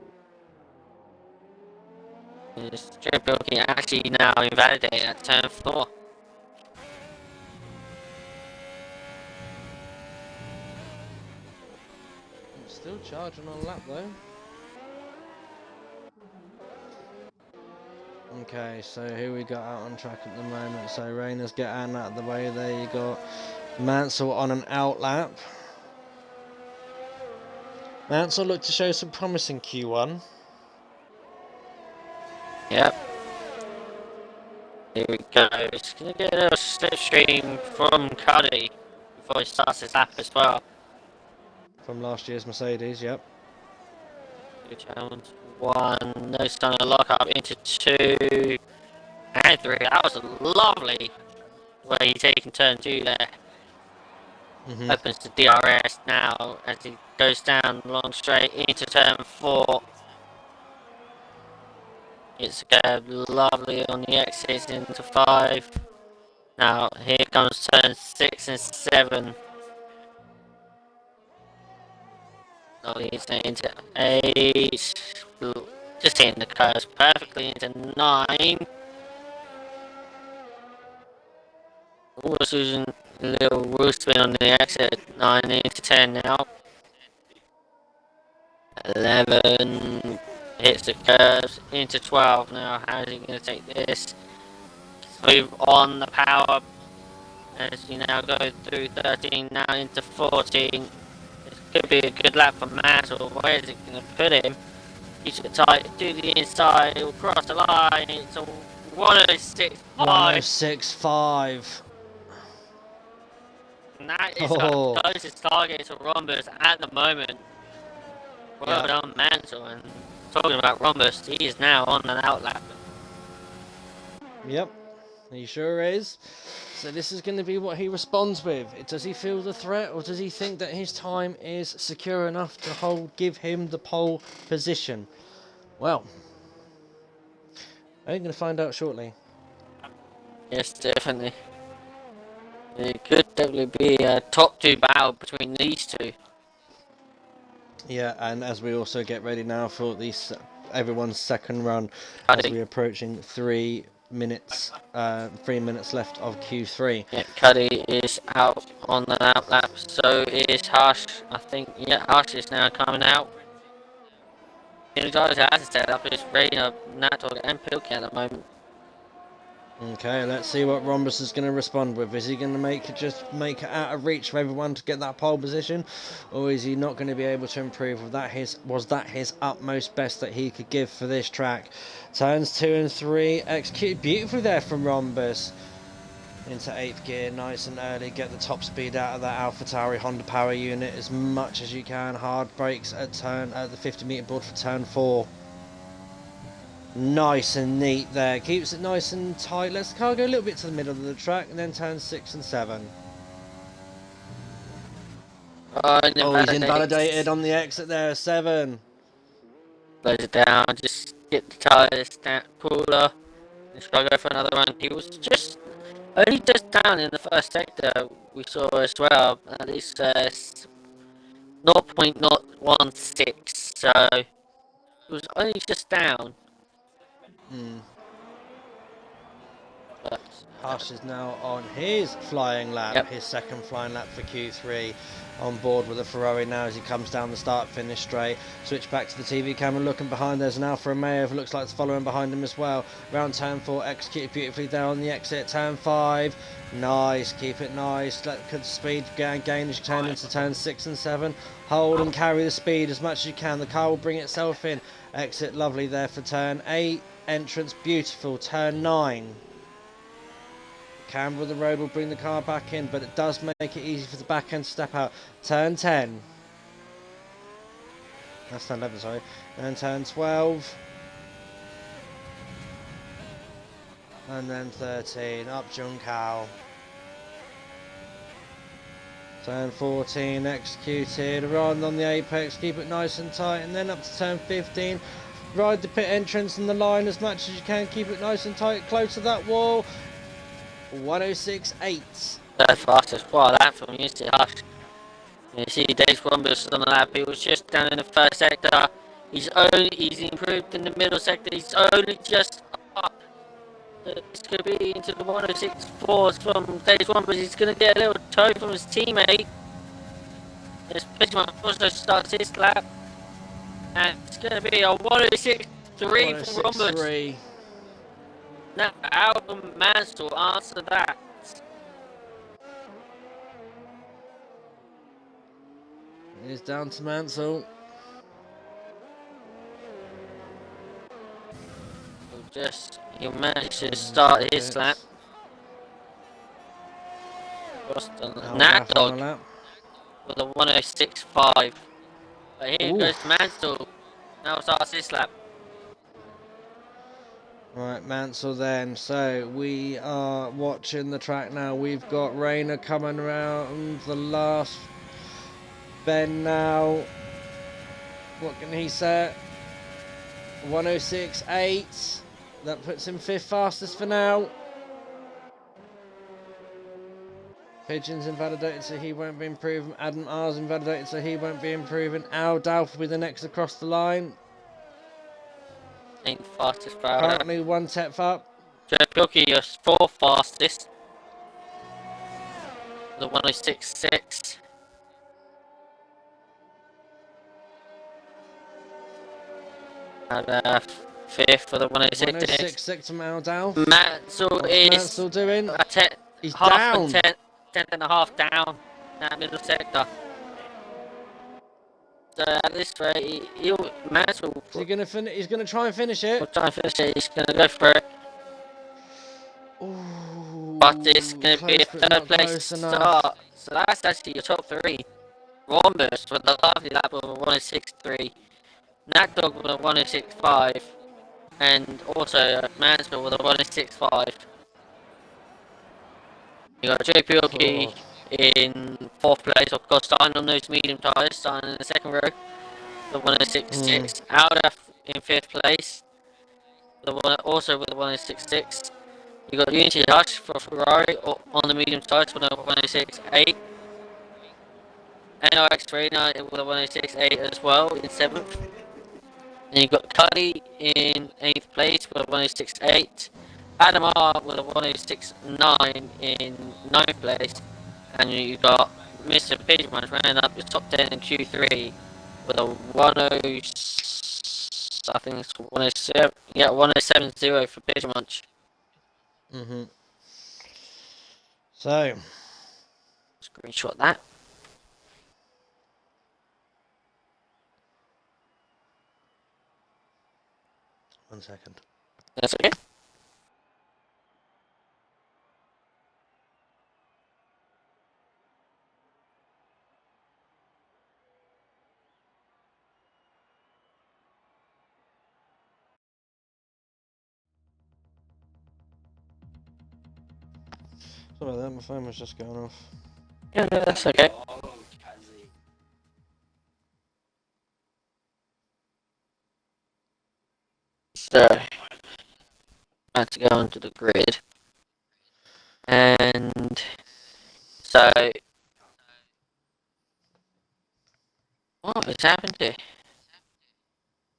Straight building actually now invalidated at turn 4. Still charging on a lap though. Okay, so who we got out on track at the moment? So Rainer's getting out of the way there. You got Mansell on an out lap. Mansell looked to show some promise in Q1. Yep. Here we go. It's going to get a little slipstream from Cuddy before he starts his lap as well. From last year's Mercedes, yep. Challenge 1, no stun to lock up into 2 and 3. That was lovely where he's taking turn 2 there. Opens the DRS now as he goes down long straight into turn 4. It's lovely on the exits into 5. Now here comes turn 6 and 7. Oh, he's into 8. Just hitting the curves perfectly into 9. Oh, Susan, a little wheel spin on the exit. 9 into 10 now. 11 hits the curves into 12 now. How's he going to take this? Move on the power as you now go through 13 now into 14. This could be a good lap for Mantle. Where is it going to put him? Keeps it tight to the inside. He'll cross the line. It's a 106.5. 106.5. And that is our closest target to Rhombus at the moment. Well done, Mantle. And talking about Rhombus, he is now on an outlap. Yep. He sure is. So this is going to be what he responds with. Does he feel the threat, or does he think that his time is secure enough to give him the pole position? Well, I'm going to find out shortly. Yes, definitely. It could definitely be a top 2 battle between these two. Yeah, and as we also get ready now for everyone's second run, Cuddy. as we're approaching 3 minutes, 3 minutes left of Q3. Yeah, Cuddy is out on the outlap, so is Hush. I think, yeah, Hush is now coming out. The guys that has set up is Rainer, Natdog, and Pilkey at the moment. Okay, let's see what Rhombus is going to respond with. Is he going to make it out of reach for everyone to get that pole position, or is he not going to be able to improve? Was that his utmost best that he could give for this track? Turns 2 and 3 executed beautifully there from Rhombus. Into 8th gear, nice and early. Get the top speed out of that AlphaTauri Honda power unit as much as you can. Hard brakes at the 50 meter board for turn 4. Nice and neat there. Keeps it nice and tight. Lets the car go a little bit to the middle of the track, and then turns 6 and 7. Oh, he's invalidated on the exit there. 7. Close it down. Just get the tyres cooler. Just gotta go for another run. He was just only just down in the first sector. We saw as well. At least 0.016. So it was only just down. But, Hush is now on his flying lap, his second flying lap for Q3, on board with the Ferrari now as he comes down the start-finish straight. Switch back to the TV camera, looking behind. There's an Alfa Romeo who looks like it's following behind him as well. Round turn 4, executed beautifully there on the exit. Turn 5, nice, keep it nice. Let the speed gain as you turn into turn 6 and 7. Hold and carry the speed as much as you can. The car will bring itself in. Exit lovely there for turn 8. Entrance beautiful. Turn 9. Camber of the road will bring the car back in, but it does make it easy for the back end to step out. Turn 10. That's turn 11, sorry. And turn 12. And then 13. Up Juncal. Turn 14. Executed. Riding on the apex. Keep it nice and tight. And then up to turn 15. Ride the pit entrance and the line as much as you can. Keep it nice and tight. Close to that wall. 106.8. the fastest part of that from you see Hush. You see Dave Columbus on the lap. He was just down in the first sector. He's improved in the middle sector. He's only just up. This could be into the 106.4s from Dave Columbus. He's going to get a little toe from his teammate. This Pitchman also starts his lap. And it's going to be a 106.3 from Columbus. Now, how can Mansell answer that? It's down to Mansell. He'll manage to start his lap. Natdog with a 106.5. But here goes Mansell. Now starts his lap. Right, Mansell then. So we are watching the track now. We've got Rayner coming around the last bend now. What can he set? 106.8. That puts him 5th fastest for now. Pigeon's invalidated, so he won't be improving. Adam R's invalidated, so he won't be improving. Al Dalf will be the next across the line. Ain't fastest driver. Currently 1 step up. Joe Pilkey, your 4th fastest. The 106.6. And 5th for the 106.6. 106.6 from Al Dalf. Mansell is Mansell doing? He's half down. a 10th and a half down in that middle sector. So at this rate, Mansell. Is he gonna He's gonna try and finish it. He'll try and finish it. He's gonna go for it. Ooh, But it's gonna be a 3rd place start. So that's actually your top 3. Rhombus with a lovely lap of a 106.3. Natdog with a 106.5. And also Mansell with a 106.5. You got JPLK Oh. in 4th place, of course, starting on those medium tyres, starting in the 2nd row. The 1066. Alda in 5th place. Also with the 1066. You got Unity Hush for Ferrari on the medium tyres with the 1068. NRX Trainer with the 1068 as well in 7th. And you got Cuddy in 8th place with a 1068. Adam R with a 1069 in 9th place. And you got Mr. Pigeonman running up the top 10 in Q3 with a 10. I think it's 107. Yeah, 1070 for Pigeonmunch. So, Screenshot that. one second. That's okay. Sorry about that, my phone was just going off. Yeah, no, that's okay. So, I had to go onto the grid. And so, what has happened here?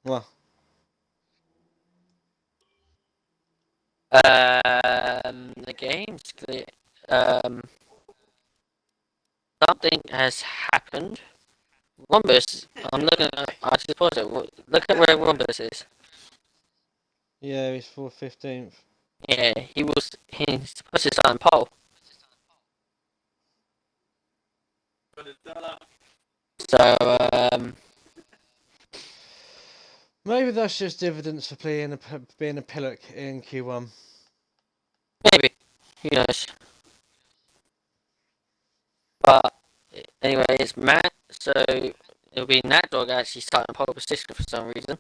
Well, The game's clear. Something has happened. Rhombus, I'm looking at, I just pause it. Look at where Rhombus is. yeah, he's for 15th. Yeah, he's supposed to start in pole. So, Maybe that's just evidence for being a pillock in Q1. maybe. Who knows? But, anyway, it's Matt, so it'll be Nat Dog actually starting pole position for some reason.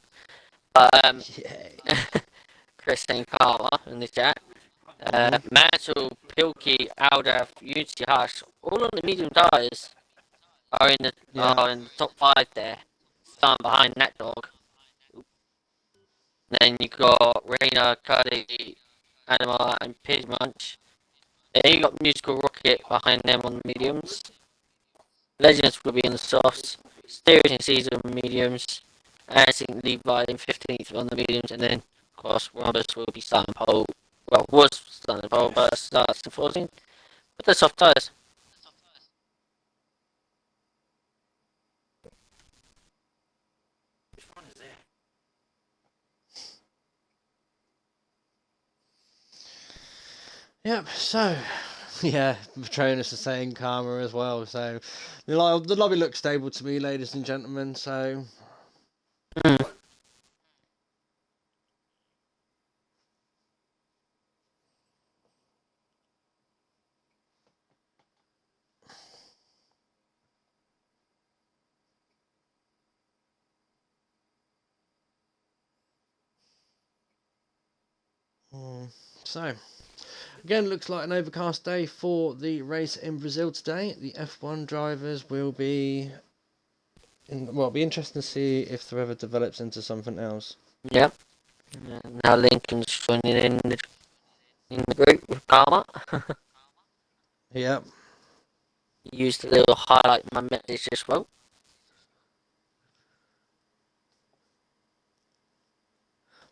But, Yay. Chris saying Karma in the chat. Mantle, Pilkey, Aldaf, Unity Hush, all on the medium tyres are in the top 5 there, starting behind Nat Dog. Then you got Raina, Cuddy, Anima, and Pidgemunch. Then you got Musical Rocket behind them on the mediums. Legends will be in the softs. Steers and Caesar on the mediums. And I think Levi in 15th on the mediums. And then, of course, Roberts will be starting pole. Well, was starting pole, but starts in 14th. With the soft tyres. Yep, so, yeah, Patronus is saying Karma as well, so the lobby looks stable to me, ladies and gentlemen, so... So, again, looks like an overcast day for the race in Brazil today. The F1 drivers will be... Well, it'll be interesting to see if the weather develops into something else. Yep. Now Lincoln's joining in the group with Karma. Yep. Used a little highlight my message as well.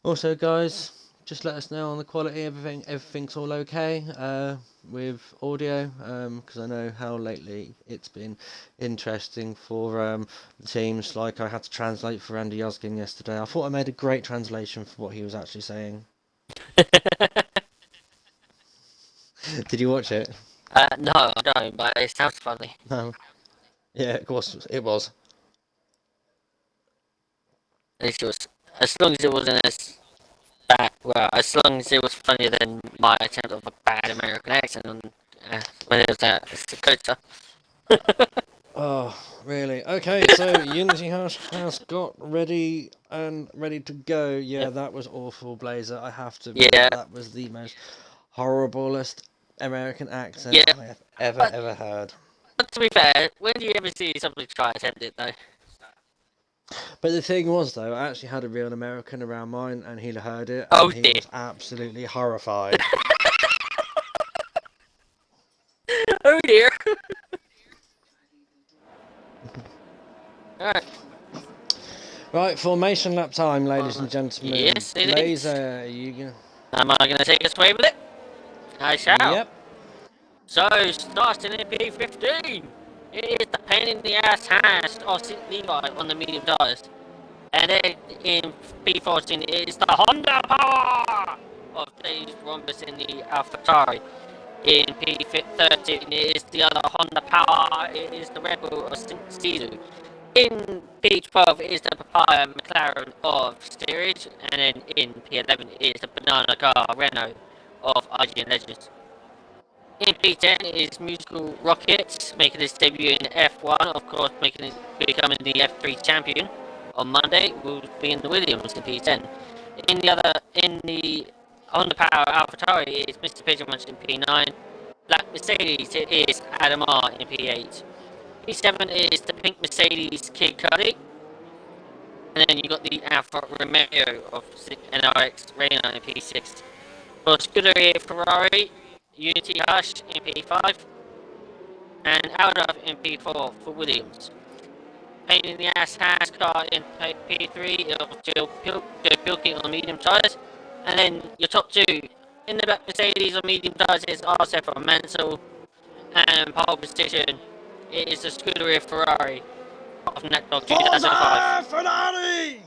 Also, guys, just let us know on the quality. Everything's all okay with audio, because I know how lately it's been interesting for teams. Like I had to translate for Andy Yozgin yesterday. I thought I made a great translation for what he was actually saying. Did you watch it? No, I don't, but it sounds funny. No. Yeah, of course it was. At least it was, as long as it wasn't as bad, well, as long as it was funnier than my attempt of a bad American accent when it was at Dakota. Oh, really? Okay, so Unity has got ready to go. Yeah, Yep. that was awful, Blazer. I have to admit Yeah, that was the most horriblest American accent Yeah. I have ever heard. But to be fair, when do you ever see somebody try to attempt it though? But the thing was, though, I actually had a real American around mine, and he heard it, Oh and he dear. was absolutely horrified. Oh dear. Alright. Right, formation lap time, ladies and gentlemen. Yes, it is. Laser, you go. Am I going to take us away with it? I shall. Yep. So, starting in P15, it is the pain in the ass hands of St. Levi on the medium tyres. And then in P14, it is the Honda power of Dave Rhombus in the AlphaTauri. In P13, it is the other Honda power, it is the Red Bull of St. Caesar. In P12 it is the Papaya McLaren of Steerage, and then in P11 it is the Banana Car Renault of IGN Legends. In P10 it is Musical Rockets making its debut in F1, of course becoming the F3 champion. On Monday will be in the Williams in P10. In the Honda Power AlphaTauri it is Mr. Pigeonmunch in P9. Black Mercedes it is Adam R in P8. P7 is the pink Mercedes Kid Cudi. And then you got the Alfa Romeo of NRX Renault in P6. For Scuderia Ferrari, Unity Hush in P5. And Aldaf in P4 for Williams. Pain in the ass has car in P3 of Joe Pilkey on medium tyres. And then your top two in the back Mercedes on medium tyres is RSF1 Mansell. And pole position, it is the Scuderia Ferrari of NetDog 2005. Ferrari!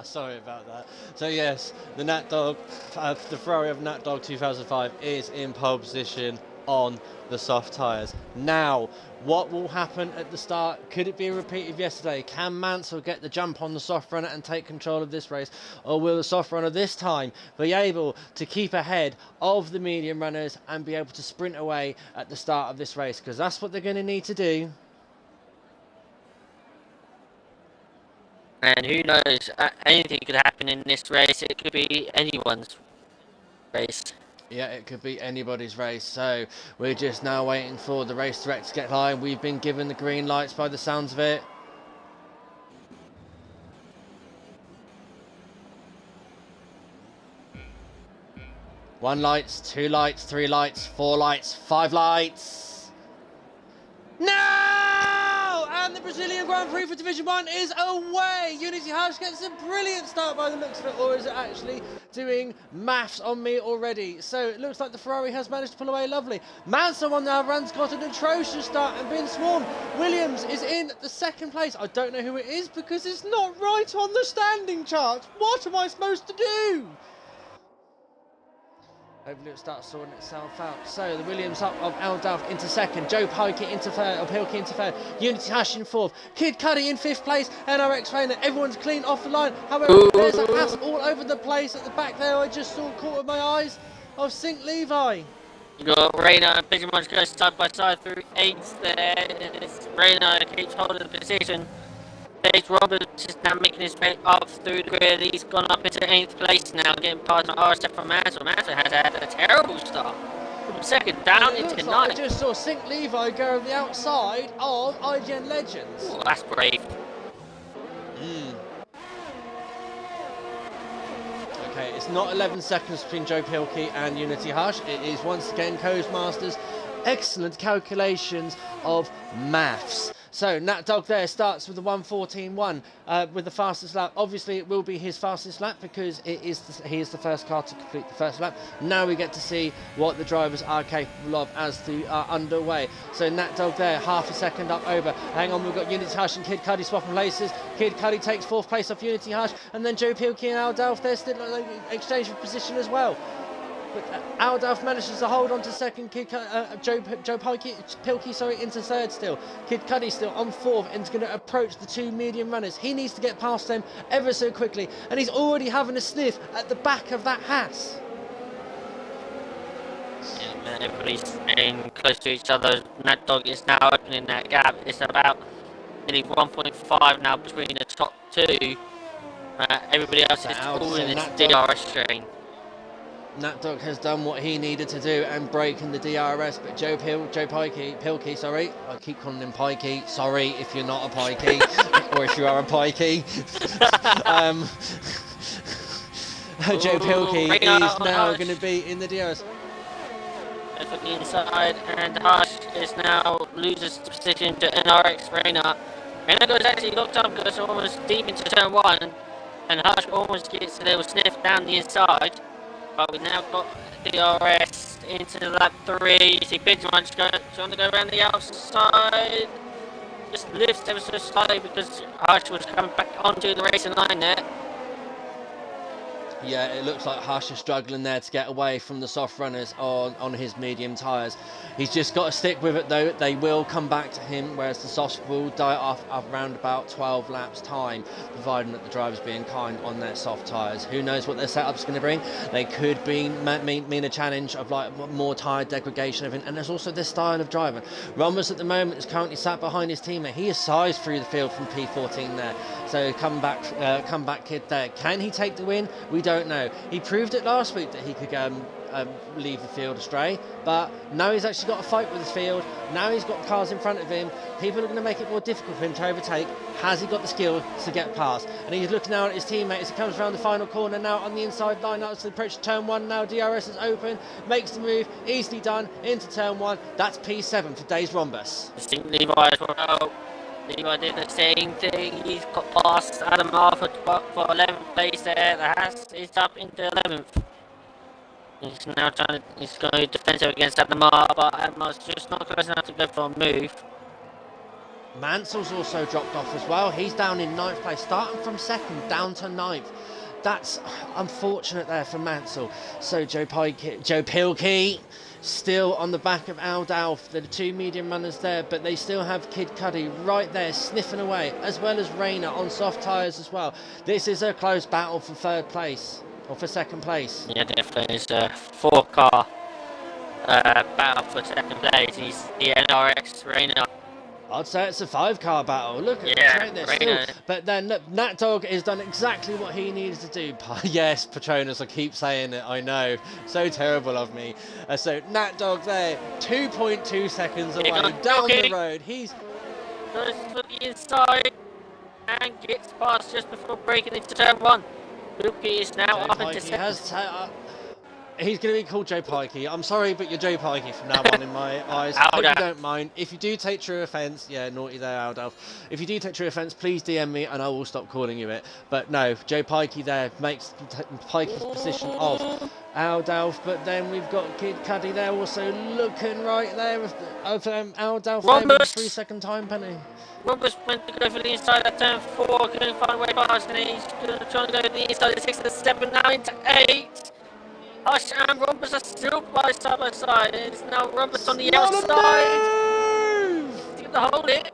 Sorry about that. So yes, the the Ferrari of NatDog 2005 is in pole position on the soft tyres. Now, what will happen at the start? Could it be a repeat of yesterday? Can Mansell get the jump on the soft runner and take control of this race? Or will the soft runner this time be able to keep ahead of the medium runners and be able to sprint away at the start of this race? Because that's what they're going to need to do. And who knows, anything could happen in this race. It could be anyone's race. Yeah, it could be anybody's race. So we're just now waiting for the race director to get live. We've been given the green lights by the sounds of it. One lights, two lights, three lights, four lights, five lights. No! And the Brazilian Grand Prix for Division 1 is away. Unity Hush gets a brilliant start by the looks of it, or is it actually doing maths on me already? So it looks like the Ferrari has managed to pull away lovely. Mansell on the other hand's got an atrocious start and been swarmed. Williams is in the second place. I don't know who it is because it's not right on the standing chart. What am I supposed to do? Hopefully it starts sorting itself out. So the Williams up of Aldaf into second, Joe Pilkey into third, or Pilkey into third, Unity Hush in fourth, Kid Cudi in fifth place, NRX Trainer, everyone's clean off the line. However, there's a pass all over the place at the back there. I just saw caught with my eyes of St. Levi. You got Reina and Pigeonmunch go side by side through eighth there. Reina keeps holding the position. Dave Roberts is now making his way up through the grid. He's gone up into 8th place now, getting past RSF from Mansell. Mansell has had a terrible start. From second down into ninth. Like I just saw St. Levi go the outside of IGN Legends. Ooh, that's brave. Okay, it's not 11 seconds between Joe Pilkey and Unity Hush. It is once again Codemasters. Excellent calculations of maths. So NatDog there starts with the 1:14.1 with the fastest lap. Obviously it will be his fastest lap because he is the first car to complete the first lap. Now we get to see what the drivers are capable of as they are underway. So NatDog there, half a second up over. Hang on, we've got Unity Hush and Kid Cudi swapping places. Kid Cudi takes fourth place off Unity Hush, and then Joe Pilkey and Aldalf there still exchange for position as well. But Aldalf manages to hold on to second. Joe Pilkey into third still. Kid Cudi still on fourth and is going to approach the two medium runners. He needs to get past them ever so quickly, and he's already having a sniff at the back of that hat. Yeah, man, everybody's staying close to each other. NatDog is now opening that gap. It's about nearly 1.5 now between the top two. Everybody else So is out, all so in this Nat Dog, DRS train. Nat Dog has done what he needed to do and break in the DRS, but Pilkey, sorry, I keep calling him Pikey. Sorry if you're not a Pikey, or if you are a Pikey. Joe Pilkey is now going to be in the DRS. From the inside, and Hush is now loses position to NRX Reina. Reina goes actually locked up, goes almost deep into turn 1, and Hush almost gets a little sniff down the inside. But we now got DRS into lap 3. You see Pigeon Munch trying to go around the outside. Just lifts ever so slightly because Hush was coming back onto the racing line there. Yeah, it looks like Hush is struggling there to get away from the soft runners on his medium tyres. He's just got to stick with it though. They will come back to him, whereas the softs will die off around about 12 laps time, providing that the driver's being kind on their soft tyres. Who knows what their setup's going to bring? They could mean a challenge of like more tyre degradation, and there's also this style of driving. Rombus at the moment is currently sat behind his teammate. He is sized through the field from P14 there. So come back kid there. Can he take the win? We don't know. He proved it last week that he could leave the field astray, but now he's actually got a fight with his field. Now he's got cars in front of him. People are going to make it more difficult for him to overtake. Has he got the skill to get past? And he's looking now at his teammate as he comes around the final corner now on the inside line. Now it's the approach to turn 1 now. DRS is open, makes the move, easily done into turn 1. That's P7 for Days Rhombus. I think Levi as well. Levi did the same thing. He's got past Adam Arthur for 11th place there. The Haas is up into 11th. He's now he's going defensive against Adam Arthur, but Adam Arthur's just not close enough to go for a move. Mansell's also dropped off as well. He's down in 9th place, starting from 2nd down to 9th. That's unfortunate there for Mansell. So Joe Pilkey still on the back of Aldalf. There are 2 medium runners there, but they still have Kid Cuddy right there sniffing away, as well as Rayner on soft tyres as well. This is a close battle for 3rd place, or for 2nd place. Yeah, definitely. It's a 4-car battle for 2nd place. He's the NRX Rayner. I'd say it's a 5-car battle. Look at the train there still. But then look, Nat Dog has done exactly what he needed to do. Yes, Patronus, I keep saying it, I know. So terrible of me. So Nat Dog there, 2.2 seconds away, down the road. He's goes for the inside and gets past just before breaking into turn 1. Luki is now up into 2nd. He's going to be called Joe Pikey. I'm sorry, but you're Joe Pikey from now on in my eyes. I hope you don't mind. If you do take true offence, yeah, naughty there, Aldalf. If you do take true offence, please DM me and I will stop calling you it. But no, Joe Pikey there makes Pikey's position of Aldalf. But then we've got Kid Cuddy there also looking right there of Aldalf there with a 3-second time penalty. Roberts went to go for the inside at turn 4, couldn't find a way past, and he's trying to go to the inside of 6 and 7, now into 8. Hush and Roberts are still side by side. It's now Roberts on the outside. He's going to hold it.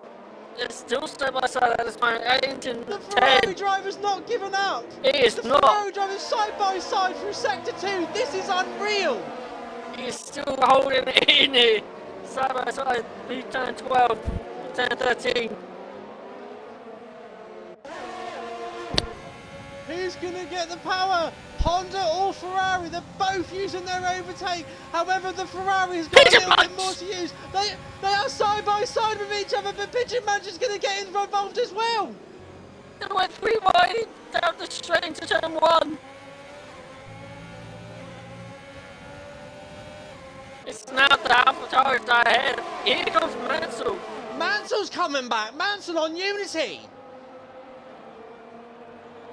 They're still side by side at this moment. Into the 10. Ferrari driver's not given up. It is not. The Ferrari driver's side by side through sector 2. This is unreal. He's still holding it in here. Side by side. Turn 12. Turn 13. Who's going to get the power? Honda or Ferrari? They're both using their overtake. However, the Ferrari's got a little bit more to use. They are side by side with each other, but Pigeon Munch is going to get involved as well. They went 3 wide down the straight into turn 1. It's now the Alpha Towers ahead. Here comes Mansell. Mansell's coming back. Mansell on Unity.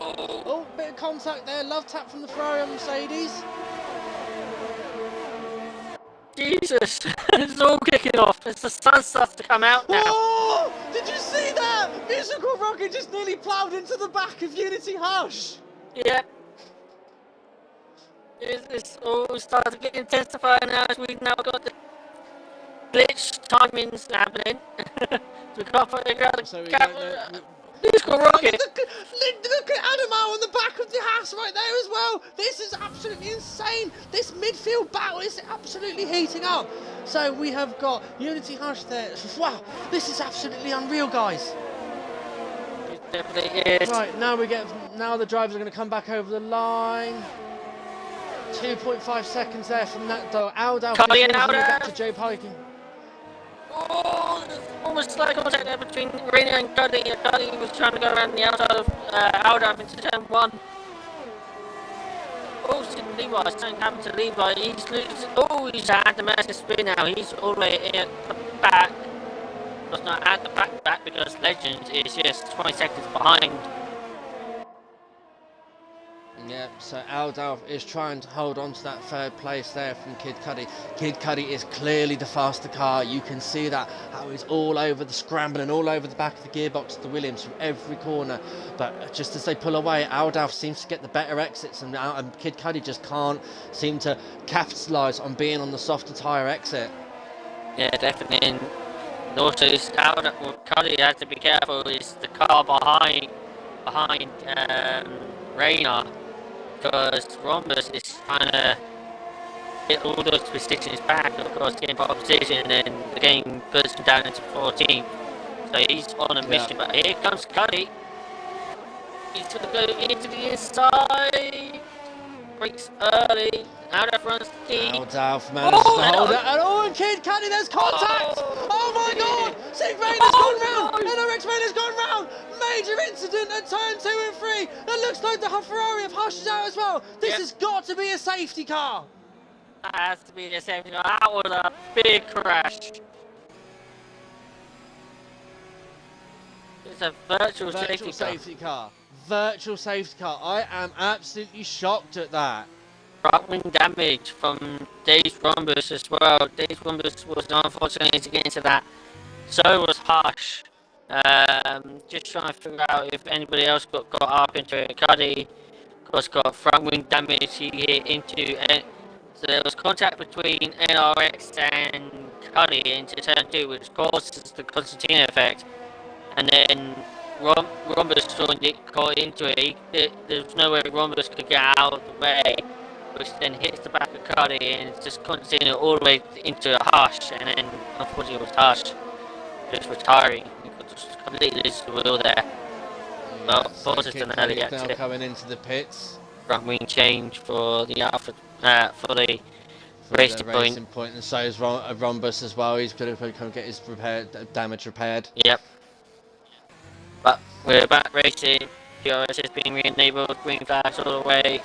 Oh, bit of contact there. Love tap from the Ferrari on Mercedes. Jesus, it's all kicking off. It's the sun starts to come out now. Oh, did you see that? Musical Rocket just nearly ploughed into the back of Unity Hush. Yep. It's all starting to get intensified now as we've now got the glitch timings happening. We can't figure out the Musical Rocket! Look at Adamar on the back of the house right there as well! This is absolutely insane! This midfield battle is absolutely heating up! So we have got Unity Hush there. Wow, this is absolutely unreal, guys! It definitely is. Right, now we get now the drivers are going to come back over the line. 2.5 seconds there from that dog. Aldalf is losing the gap to Joe Piking. Oh, almost like contact there between Rainer and Cuddy. Cuddy was trying to go around the outside of Aldalf into turn 1. Oh, Levi, something happened to Levi. He's losing. Oh, he's at the massive spin now. He's all the way at the back. Well, not at the back because Legends is just 20 seconds behind. Yeah, so Aldalf is trying to hold on to that third place there from Kid Cudi. Kid Cudi is clearly the faster car. You can see that, how he's all over the scramble and all over the back of the gearbox of the Williams from every corner. But just as they pull away, Aldalf seems to get the better exits, and Kid Cudi just can't seem to capitalise on being on the softer tyre exit. Yeah, definitely. And also, Cuddy has to be careful. Is the car behind Rainer, because Rhombus is trying to get all those positions back, of course, getting pole position, and the game puts him down into 14th. So he's on a mission, but here comes Cuddy. He's going to go into the inside. Breaks early. Aldalf runs deep. Aldalf manages to hold it. And Kid Cudi, there's contact! Oh my god! Sig Rainer's gone round! NRX Rainer's gone round! Major incident at turn 2 and 3! It looks like the Ferrari have Hush is out as well! This has got to be a safety car! That has to be a safety car. That was a big crash. It's a virtual safety car. Virtual safety car. I am absolutely shocked at that. Front wing damage from Dave Rhombus as well. Dave Rhombus was unfortunately to get into that. So was Hush. Just trying to figure out if anybody else got up into it. Cuddy, of course, got front wing damage. He hit into it. So there was contact between NRX and Cuddy into turn 2, which causes the Constantino effect. And then Rhombus caught into it. There was no way Rhombus could get out of the way, which then hits the back of Cuddy, and it's just continuing all the way into a Hush, and then unfortunately it was Hush just retiring. He just completely lose the wheel there. Well, forces an early exit. Now coming into the pits. Front wing change for the Alpha for the racing point. And so is Rhombus as well. He's going to come get his damage repaired. Yep. But we're back racing. DRS is being re-enabled. Green flags all the way.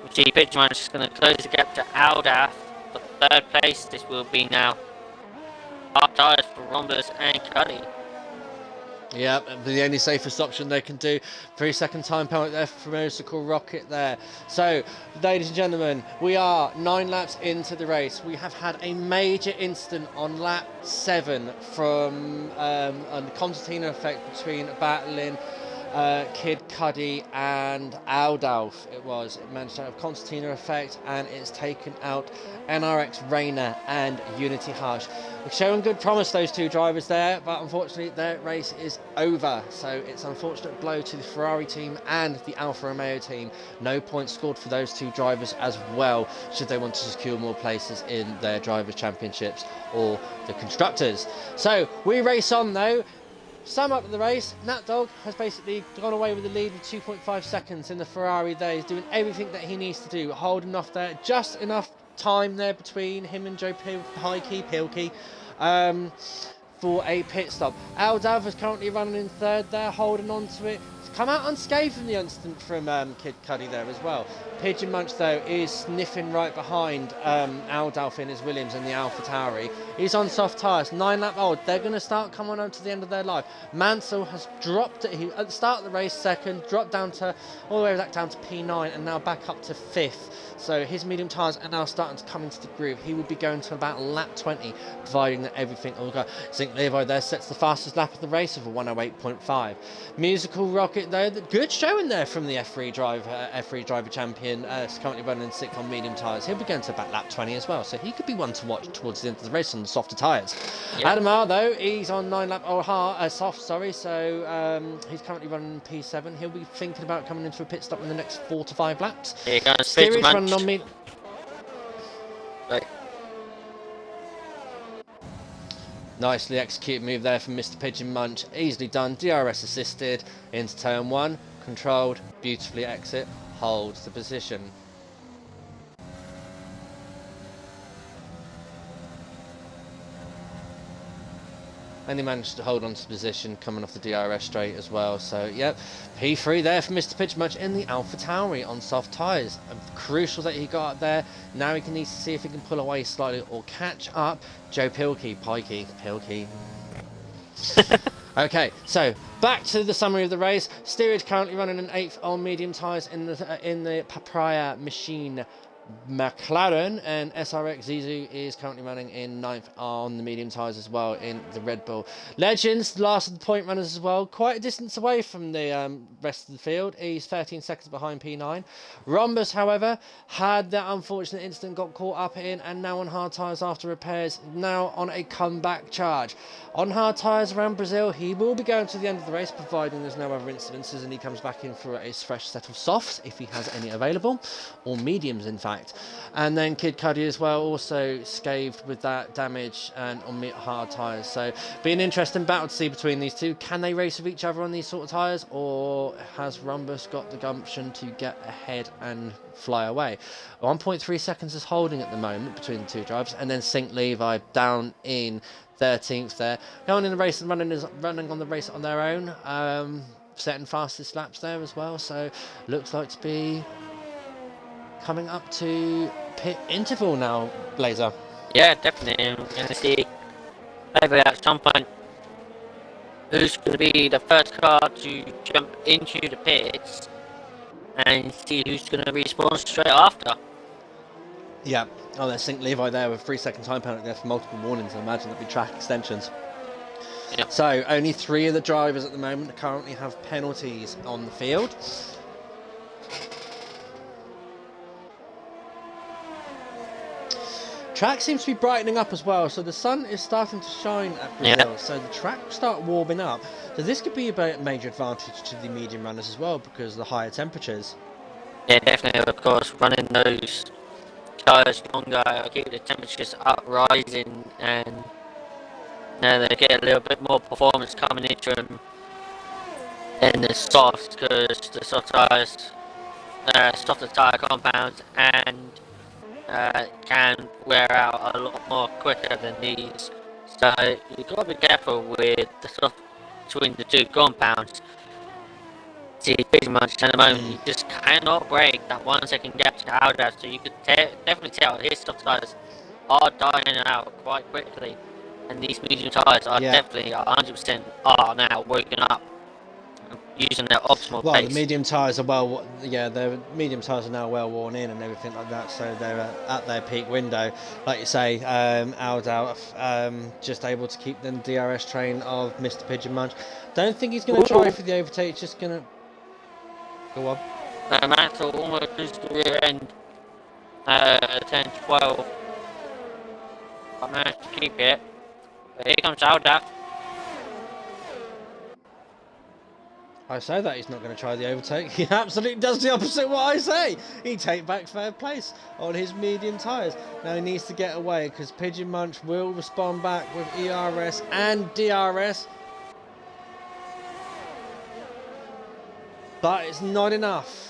We see Pitchman is just going to close the gap to Aldalf for third place. This will be now hard tyres for Rhombus and Cuddy. Yeah, the only safest option they can do. 3-second time penalty there for Musical Rocket there. So, ladies and gentlemen, we are 9 laps into the race. We have had a major incident on lap 7 from a concertina effect between battling Kid Cudi and Aldalf. It managed to have a concertina effect, and it's taken out NRX Rainer and Unity Hush. They're showing good promise, those two drivers there, but unfortunately their race is over. So it's an unfortunate blow to the Ferrari team and the Alfa Romeo team. No points scored for those two drivers as well, should they want to secure more places in their drivers' championships or the constructors. So we race on though. Sum up the race, Nat Dog has basically gone away with the lead with 2.5 seconds in the Ferrari there. He's doing everything that he needs to do, holding off there, just enough time there between him and Joe Pilkey for a pit stop. Aldalf is currently running in third there, holding on to it. He's come out unscathed from the incident from Kid Cudi there as well. Pigeon Munch though is sniffing right behind Aldalf in his Williams and the Alpha Tauri. He's on soft tyres, 9 lap old. They're going to start coming on to the end of their life. Mansell has dropped it. He at the start of the race second, dropped down to all the way back down to P9 and now back up to 5th. So his medium tyres are now starting to come into the groove. He will be going to about lap 20, providing that everything will go. Zink Levi there sets the fastest lap of the race of a 108.5. Musical Rocket though, good showing there from the F3 driver champion. Is currently running in 6th on medium tyres. He'll be going to about lap 20 as well, so he could be one to watch towards the end of the race on the softer tyres. Yep. Adamar though, he's on 9 lap soft, so he's currently running P7. He'll be thinking about coming into a pit stop in the next 4 to 5 laps. Here you go, Steerage running on me. Right. Nicely executed move there from Mr. Pigeon Munch. Easily done. DRS assisted into turn 1. controlled, beautifully exit, holds the position. And he managed to hold on to position coming off the DRS straight as well. So, yep, P3 there for Mr. Pidgemuch in the AlphaTauri on soft tyres. Crucial that he got up there. Now he needs to see if he can pull away slightly or catch up Joe Pilkey. Okay, so back to the summary of the race. Steerage currently running in 8th on medium tyres in the Papaya machine McLaren, and SRX Zizu is currently running in 9th on the medium tyres as well in the Red Bull. Legends, last of the point runners as well, quite a distance away from the rest of the field. He's 13 seconds behind P9. Rhombus, however, had that unfortunate incident, got caught up in, and now on hard tyres after repairs, now on a comeback charge. On hard tyres around Brazil, he will be going to the end of the race, providing there's no other incidences, and he comes back in for a fresh set of softs, if he has any available, or mediums in fact. And then Kid Cudi as well, also scathed with that damage and on hard tyres. So be an interesting battle to see between these two. Can they race with each other on these sort of tyres, or has Rhombus got the gumption to get ahead and fly away? 1.3 seconds is holding at the moment between the two drivers, and then St. Levi down in 13th there. Going in the race and running on the race on their own, setting fastest laps there as well. So looks like to be coming up to pit interval now, Blazer. Yeah, definitely. I'm going to see maybe at some point who's going to be the first car to jump into the pits and see who's going to respawn straight after. Yeah. Oh, there's St. Levi there with 3-second time penalty there for multiple warnings. I imagine there'll be track extensions. Yep. So only 3 of the drivers at the moment currently have penalties on the field. Track seems to be brightening up as well, so the sun is starting to shine at Brazil, so the track will start warming up. So this could be a major advantage to the medium runners as well, because of the higher temperatures. Yeah, definitely, of course, running those tyres longer, keep the temperatures up rising, and they get a little bit more performance coming into them in the softs, because the soft tyres, softer tyre compounds, and can wear out a lot more quicker than these. So you've got to be careful with the stuff between the two compounds. See, pretty much at the moment you just cannot break that 1 second gap to Alda, so you could definitely tell his soft tyres are dying out quite quickly, and these medium tyres are definitely 100% are now waking up, using their optimal pace. The medium tyres are the medium tyres are now well worn in and everything like that, so they're at their peak window. Like you say, Aldao just able to keep the DRS train of Mr. Pidgemuch. Don't think he's going to try for the overtake, he's just going to go on. Matt almost loses the rear end, 10-12. I managed to keep it, but here comes Aldao. I say that he's not going to try the overtake. He absolutely does the opposite of what I say. He take back third place on his medium tyres. Now he needs to get away because Pidgemuch will respond back with ERS and DRS. But it's not enough.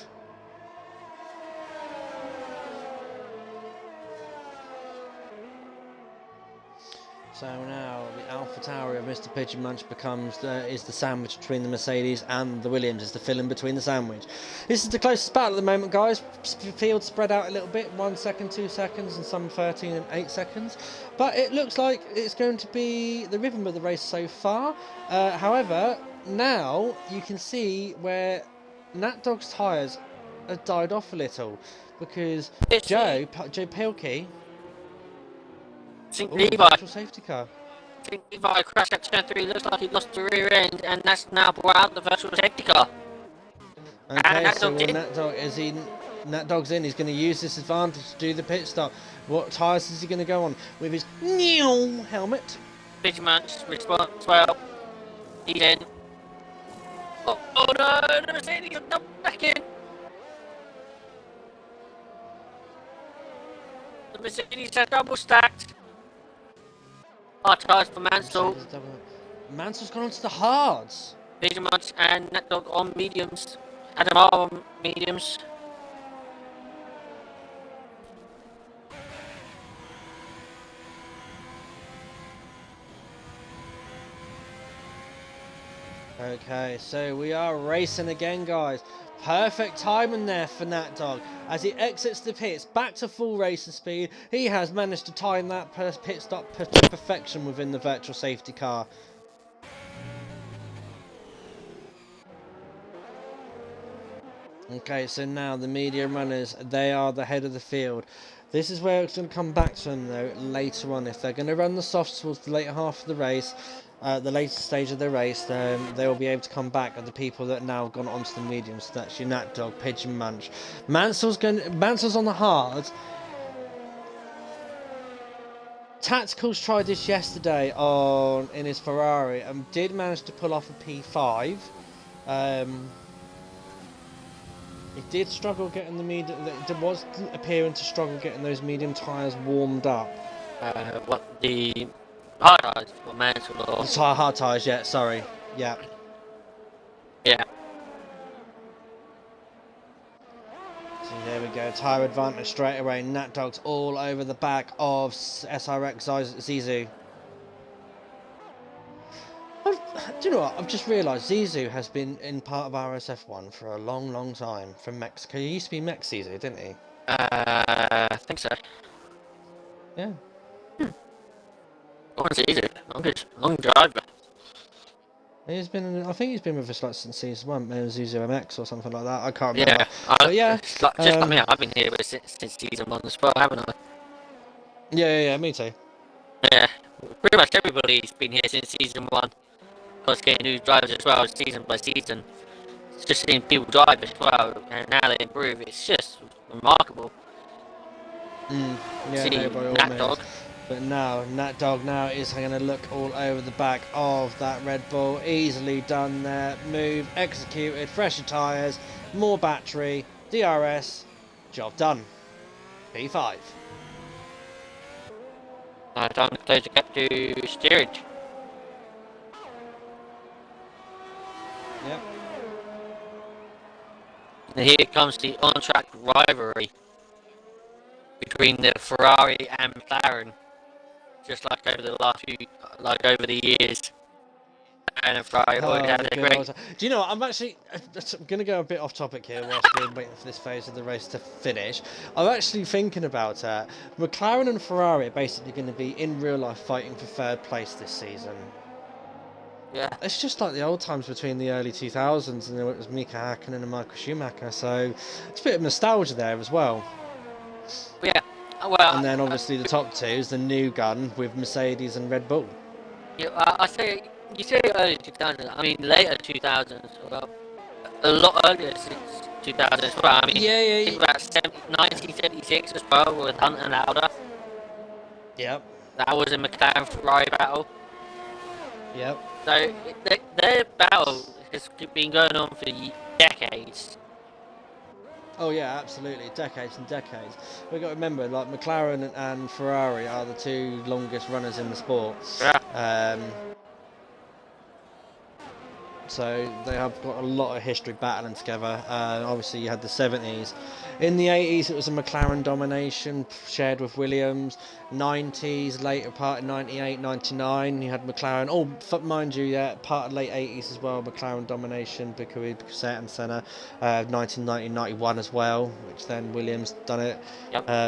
So now the AlphaTauri of Mr. Pidgemuch is the sandwich between the Mercedes and the Williams, is the fill in between the sandwich. This is the closest battle at the moment, guys. Field spread out a little bit, 1 second, 2 seconds, and some 13 and 8 seconds. But it looks like it's going to be the rhythm of the race so far. However, now you can see where Nat Dog's tyres have died off a little, because Joe Pilkey. Levi. Safety car. Levi crashed at turn 3, looks like he lost the rear end, and that's now brought out the virtual safety car. Okay, so Nat Dog's in, he's going to use this advantage to do the pit stop. What tyres is he going to go on? With his new helmet. Pidgemuch response well. He's in. Oh no, the Mercedes are back in. The Mercedes are double stacked. Hard tyres for Mansell. Mansell's gone onto the hards. Pidgemuch and Nat Dog on mediums. Adam R mediums. Okay, so we are racing again, guys. Perfect timing there for Nat Dog. As he exits the pits, back to full racing speed, he has managed to time that pit stop to perfection within the virtual safety car. Okay, so now the medium runners, they are the head of the field. This is where it's going to come back to them, though, later on. If they're going to run the softs towards the later half of the race, the later stage of the race, then they will be able to come back at the people that now have gone onto the mediums. So that's your Nat Dog, Pigeon Munch. Mansell's on the hard. Tacticals tried this yesterday in his Ferrari and did manage to pull off a P5. He did struggle getting the medium. It was appearing to struggle getting those medium tyres warmed up. What the hard eyes for Mansell or The hard tyres, yeah. Sorry, yeah. yeah. So there we go. Tyre advantage straight away. Nat Dog's all over the back of SRX Zizou. Do you know what? I've just realised Zizou has been in part of RSF1 for a long, long time from Mexico. He used to be Mex Zizou, didn't he? I think so. Yeah. One's easy. Long driver. He's been. I think he's been with us like since season 1, maybe Zizou MX or something like that. I can't remember. Yeah. But yeah. Just like me, I've been here since season 1 as well, haven't I? Yeah, me too. Yeah. Pretty much everybody's been here since season 1. Of course, getting new drivers as well, season by season. It's just seeing people drive as well, and now they improve. It's just remarkable. Yeah, See, no, by all Nat means. Dog. But now, Nat Dog now is going to look all over the back of that Red Bull. Easily done there. Move, executed, fresher tyres, more battery, DRS, job done. P5. Time to close the gap to steerage. Yep. And here comes the on-track rivalry between the Ferrari and McLaren. Just like over the years. And Ferrari already had a great. Do you know what? I'm going to go a bit off topic here whilst we're waiting for this phase of the race to finish. I'm actually thinking about it. McLaren and Ferrari are basically going to be in real life fighting for third place this season. Yeah. It's just like the old times between the early 2000s, and it was Mika Hakkinen and Michael Schumacher, so it's a bit of nostalgia there as well. Yeah, well. And then obviously the top two is the new gun with Mercedes and Red Bull. Yeah, you say early 2000s. I mean later 2000s. Well, a lot earlier since 2000 as well. I mean, Yeah. think about 1976 as well with Hunt and Lauda. Yep. That was a McLaren Ferrari battle. Yep. So their battle has been going on for decades. Oh yeah, absolutely, decades and decades. We've got to remember, like McLaren and Ferrari are the two longest runners in the sport. Yeah. So they have got a lot of history battling together. Obviously, you had the 70s. In the 80s, it was a McLaren domination shared with Williams. 90s, later part of 98, 99, you had McLaren. Oh, mind you, yeah, part of late 80s as well, McLaren domination, Bicuid, Cassette and Senna. 1990, 91 as well, which then Williams done it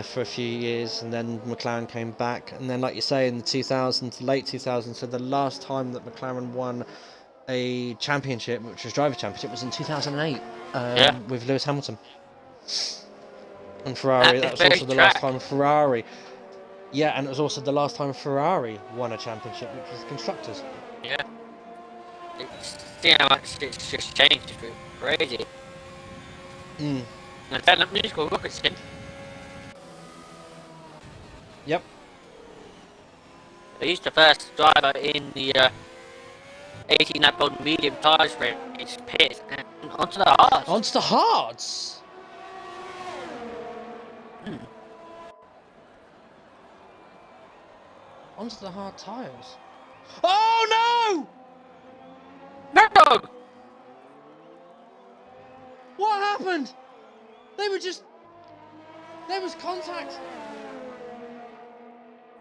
for a few years, and then McLaren came back. And then, like you say, in the 2000s, late 2000s, so the last time that McLaren won a championship, which was driver championship, was in 2008 with Lewis Hamilton. And Ferrari, that was also the last time Ferrari. Yeah, and it was also the last time Ferrari won a championship, which was constructors. Yeah. See how much it's just changed. It's crazy. And that musical rocket skin. Yep. He's the first driver in the 18 lap on medium tyres race pit and onto the hards. Onto the hards. Onto the hard tyres. Oh no! No! happened? There was contact.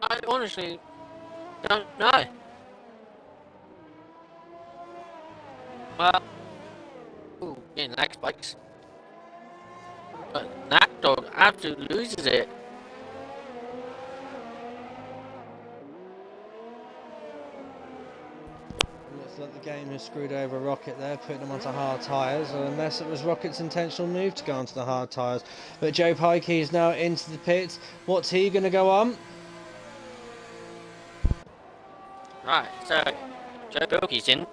I honestly don't know. Well, ooh, getting lag spikes. But that dog absolutely loses it. Looks like the game has screwed over Rocket there, putting them onto hard tyres, unless it was Rocket's intentional move to go onto the hard tyres. But Joe Pikey is now into the pits. What's he going to go on? Right, so Joe Bilkey's in.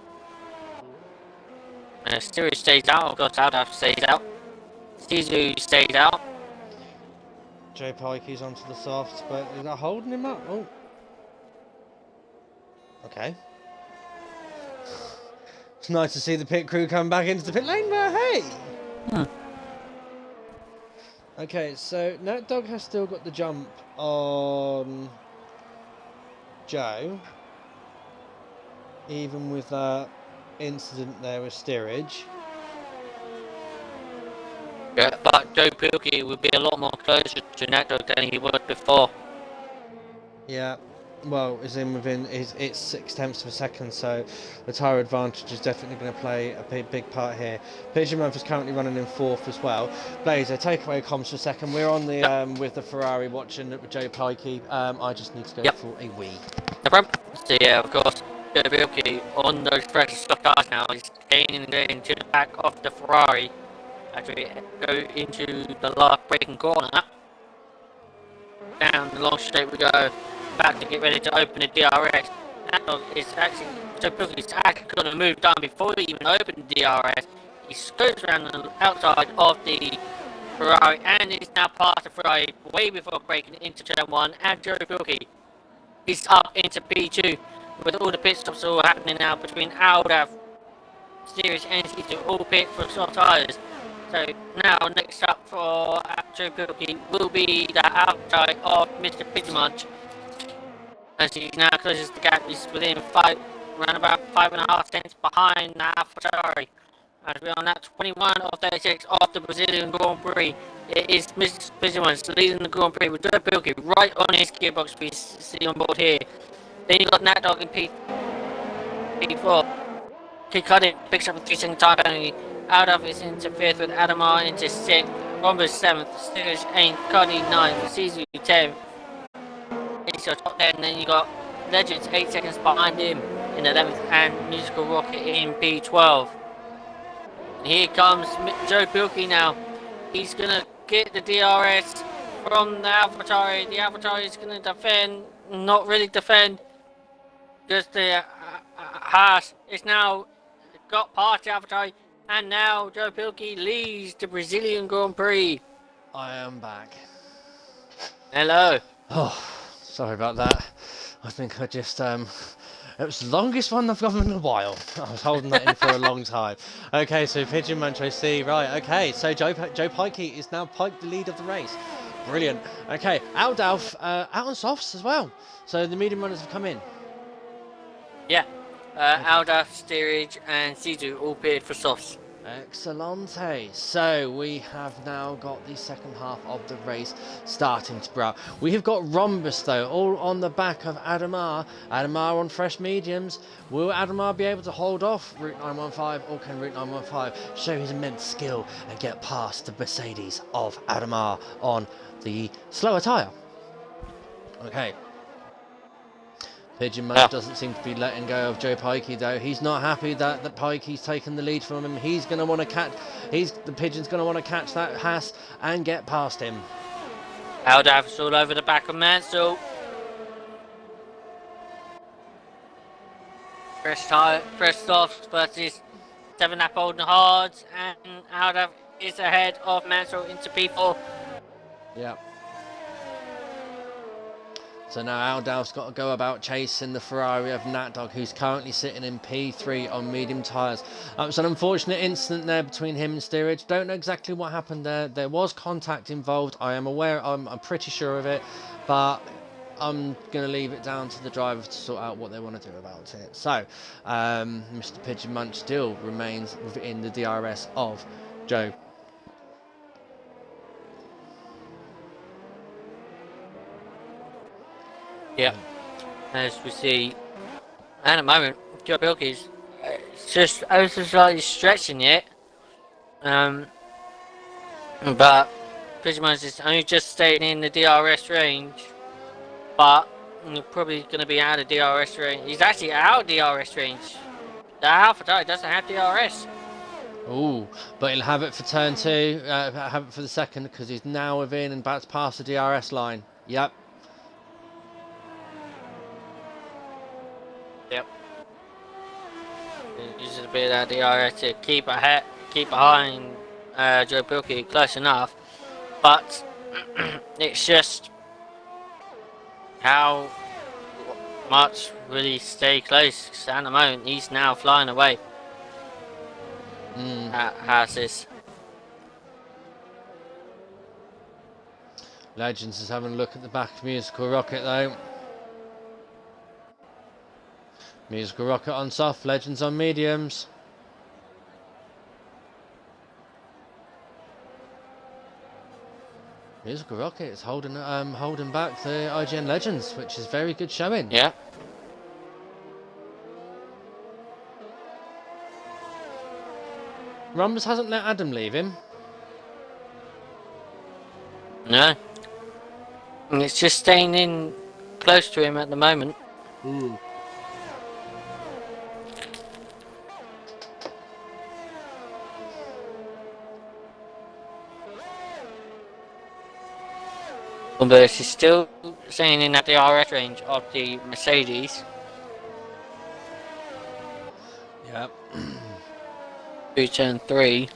Stewie stays out, of course Aldaf stays out. Sisu stays out. Joe Pikey's onto the softs, but is that holding him up? Oh. Okay. It's nice to see the pit crew come back into the pit lane, but hey! Okay, so Nat Dog has still got the jump on Joe, even with that incident there with steerage. Yeah, but Joe Bilkey will be a lot more closer to Natdog than he was before. Yeah, well, it's 6 tenths of a second, so the tyre advantage is definitely going to play a big part here. Pigeon Month is currently running in 4th as well. Blazer, take away comms for a second. We're on the with the Ferrari watching it with Joe Pikey. I just need to go for a wee. No problem. So yeah, of course, Joe Bilkey on those fresh stock cars now is gaining to the back of the Ferrari as we go into the last braking corner. Down the long straight we go, back to get ready to open the DRS. Now is actually, Joe Bilkey's actually going to move down before he even opened the DRS. He scoots around the outside of the Ferrari and is now past the Ferrari way before breaking into turn 1, and Joe Bilkey is up into P2 with all the pit stops all happening now between Aldaf, Series and C2, all pit for soft tyres. So now next up for Joe Bilkey will be the outside of Mr. Pigeonmunch. As he now closes the gap, he's within around about 5.5 cents behind the AlphaTauri. As we're on that 21 or 36 of the Brazilian Grand Prix, it is Mr. Pigeonmunch leading the Grand Prix with Joe Bilkey right on his gearbox we see on board here. Then you got Nat Dog in P4. Kid Cuddy picks up a 3-second time penalty. Aldaf is into 5th with Adamar into 6th. Rombers 7th. Stiggers 8th. Cuddy 9th. Sisu 10th. It's your top 10. Then you got Legends 8 seconds behind him in 11th. And Musical Rocket in P12. And here comes Joe Bilkey now. He's going to get the DRS from the AlphaTauri. The AlphaTauri is going to defend. Not really defend. Just the Haas is now got past the AlphaTauri, and now Joe Bilkey leads the Brazilian Grand Prix. I am back. Hello. Oh, sorry about that. I think I just it was the longest one I've gotten in a while. I was holding that in for a long time. Okay, so Pigeon Munch, I see. Right, okay, so Joe Pikey is now piked the lead of the race. Brilliant. Okay, Aldalf out on softs as well. So the medium runners have come in. Yeah. Aldaf, Steerage, and Sisu all paired for softs. Excellente. So we have now got the second half of the race starting to grow. We have got Rhombus though, all on the back of Adamar. Adamar on fresh mediums. Will Adamar be able to hold off Route 915, or can Route 915 show his immense skill and get past the Mercedes of Adamar on the slower tyre? Okay. Pigeon Munch doesn't seem to be letting go of Joe Pikey though. He's not happy that Pikey's taken the lead from him. He's going to want to catch. The Pigeon's going to want to catch that Haas and get past him. Aldaf is all over the back of Mansell. Fresh softs versus 7-lap old and hards, and Aldaf is ahead of Mansell into P4. Yeah. So now Aldalf's got to go about chasing the Ferrari of Nat Dog, who's currently sitting in P3 on medium tyres. It's an unfortunate incident there between him and Steerage. Don't know exactly what happened there. There was contact involved. I am aware. I'm pretty sure of it, but I'm going to leave it down to the driver to sort out what they want to do about it. So Mr. Pigeon Munch still remains within the DRS of Joe Yep. As we see, at the moment, Joe Bilkey's just ever so slightly stretching it. But pretty much it's only just staying in the DRS range. But you're probably going to be out of DRS range. He's actually out of DRS range. The Alpha Tauri doesn't have DRS. Ooh, but he'll have it for turn 2, have it for the second, because he's now within and about to pass the DRS line. Yep. Yep. Uses a bit of that DRS to keep behind Joe Bilkey close enough. But it's just how much will he stay close? Because at the moment he's now flying away. How's this? Legends is having a look at the back of Musical Rocket though. Musical Rocket on soft, Legends on mediums. Musical Rocket is holding back the IGN Legends, which is very good showing. Yeah. Rumbus hasn't let Adam leave him. No. And it's just staying in close to him at the moment. But she's still staying in that DRS range of the Mercedes. Yep. To turn 3.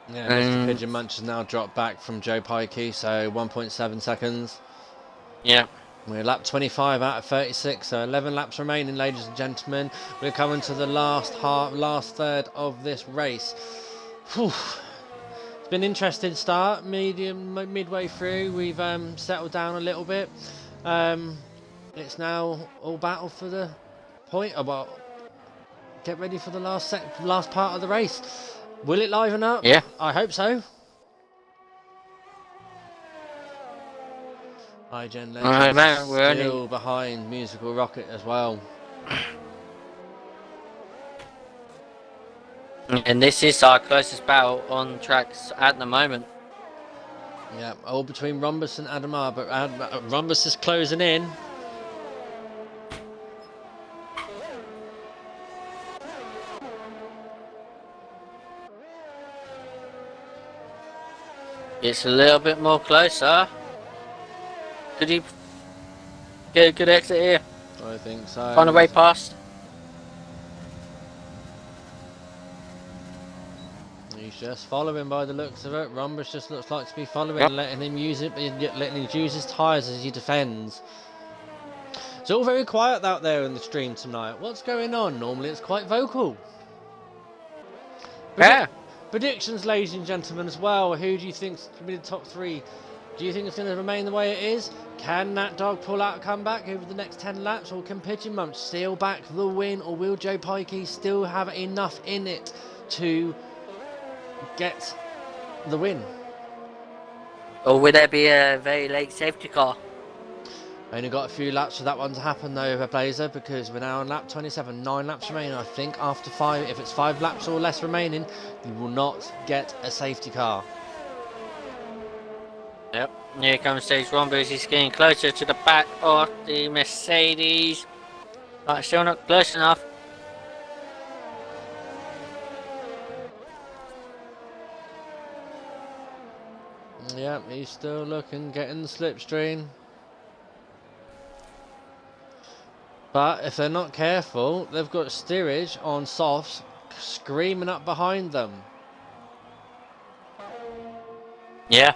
Yeah, Mr. Pigeon Munch has now dropped back from Joe Pikey, so 1.7 seconds. Yeah. We're lap 25 out of 36, so 11 laps remaining, ladies and gentlemen. We're coming to the last third of this race. Whew. It's been an interesting start. Midway through, we've settled down a little bit. It's now all battle for the point. Get ready for the last part of the race. Will it liven up? Yeah. I hope so. iGen Legends still behind Musical Rocket as well. And this is our closest battle on tracks at the moment. Yeah, all between Rhombus and Adamar, but Rhombus is closing in. It's a little bit more closer. Could he get a good exit here? I think so. Find a way past. He's just following by the looks of it. Rhombus just looks like to be following, letting him use it, letting him use his tyres as he defends. It's all very quiet out there in the stream tonight. What's going on? Normally it's quite vocal. Yeah. Predictions, ladies and gentlemen, as well. Who do you think's going to be the top 3? Do you think it's going to remain the way it is? Can that dog pull out a comeback over the next 10 laps? Or can Pigeon Munch steal back the win? Or will Joe Pikey still have enough in it to get the win? Or will there be a very late safety car? Only got a few laps for that one to happen though, Blazer, because we're now on lap 27, 9 laps remaining. I think after 5, if it's 5 laps or less remaining, you will not get a safety car. Yep, here comes Stage Rhombus. He's getting closer to the back of the Mercedes, but still not close enough. Yep, he's still looking, getting the slipstream. But if they're not careful, they've got steerage on softs screaming up behind them. Yeah.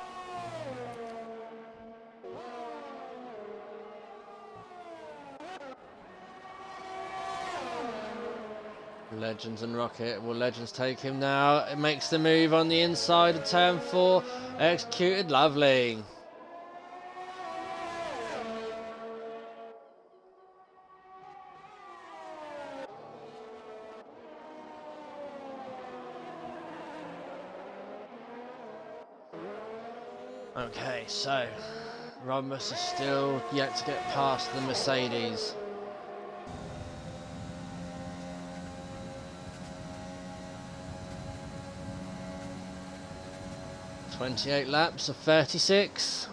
Legends and Rocket. Will Legends take him now? It makes the move on the inside of turn 4. Executed lovely. Okay, so Ramos is still yet to get past the Mercedes. .28 laps of 36.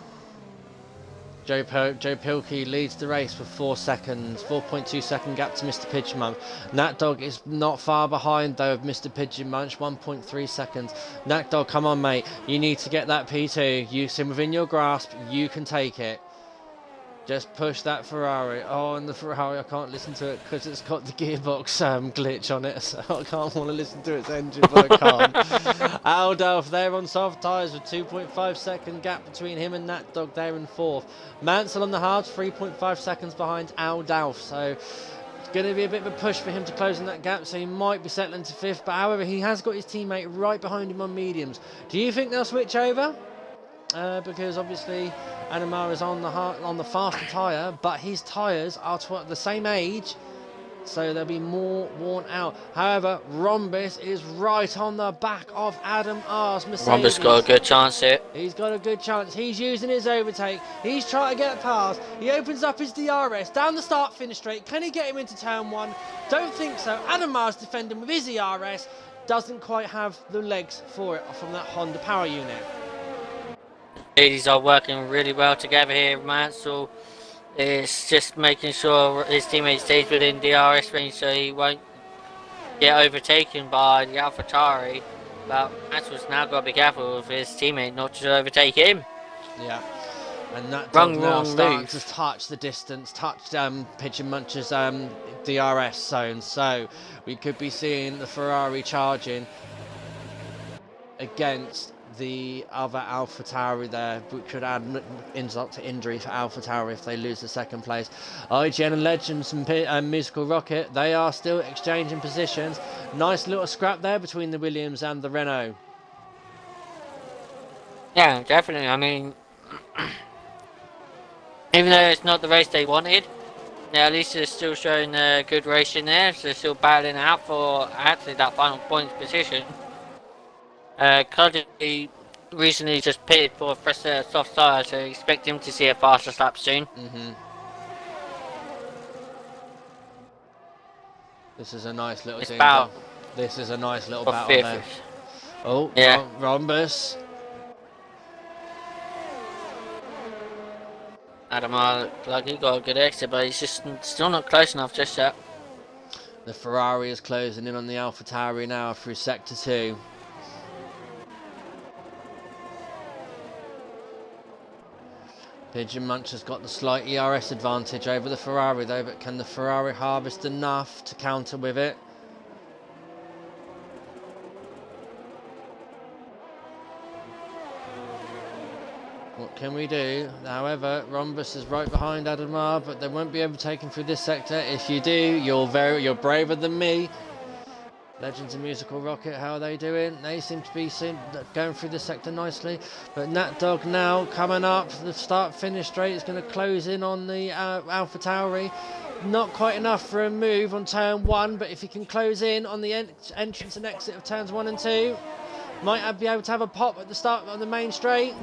Joe Pilkey leads the race with 4 seconds, 4.2 second gap to Mr. Pigeon Munch. Nat Dog is not far behind though of Mr. Pigeon Munch, 1.3 seconds. Nat Dog, come on mate, you need to get that P2. You seem within your grasp, you can take it. Just push that Ferrari. Oh, and the Ferrari, I can't listen to it because it's got the gearbox glitch on it, so I can't want to listen to its engine, but I can't. Aldalf there on soft tyres with 2.5 second gap between him and Nat Dog there in 4th. Mansell on the hards, 3.5 seconds behind Aldalf, so it's going to be a bit of a push for him to close in that gap, so he might be settling to 5th, but however, he has got his teammate right behind him on mediums. Do you think they'll switch over? Because obviously Anamar is on the faster tyre, but his tyres are the same age, so they'll be more worn out. However, Rhombus is right on the back of Adam R's Mercedes. Rhombus got a good chance here. He's got a good chance. He's using his overtake. He's trying to get past. He opens up his DRS down the start-finish straight. Can he get him into turn 1? Don't think so. Adam R's defending with his ERS. Doesn't quite have the legs for it from that Honda power unit. Ladies are working really well together here. Mansell is just making sure his teammate stays within DRS range so he won't get overtaken by the AlphaTauri. But Mansell's now got to be careful of his teammate not to overtake him. Yeah. And that dog now starting to touch the distance, touch Pigeon Munch's DRS zone. So we could be seeing the Ferrari charging against the other AlphaTauri there, which could add insult to injury for AlphaTauri if they lose the 2nd place. IGN and Legends and Musical Rocket, they are still exchanging positions. Nice little scrap there between the Williams and the Renault. Yeah, definitely. I mean, even though it's not the race they wanted, at least they're still showing a good racing there, so they're still battling out for actually that final points position. Cuddy recently just pitted for a fresh set of soft tyres, so expect him to see a faster lap soon. This is a nice little thing. This is a nice little battle there. Oh, yeah. Rhombus. Adam looked like he got a good exit, but he's just still not close enough just yet. The Ferrari is closing in on the AlphaTauri now through Sector 2. Pigeon Munch has got the slight ERS advantage over the Ferrari though, but can the Ferrari harvest enough to counter with it? What can we do? However, Rhombus is right behind Adamar, but they won't be overtaken through this sector. If you do, you're braver than me. Legends and Musical Rocket, how are they doing? They seem to be going through the sector nicely. But Nat Dog now coming up. The start-finish straight is going to close in on the AlphaTauri. Not quite enough for a move on turn 1, but if he can close in on the entrance and exit of turns 1 and 2, might be able to have a pop at the start of the main straight.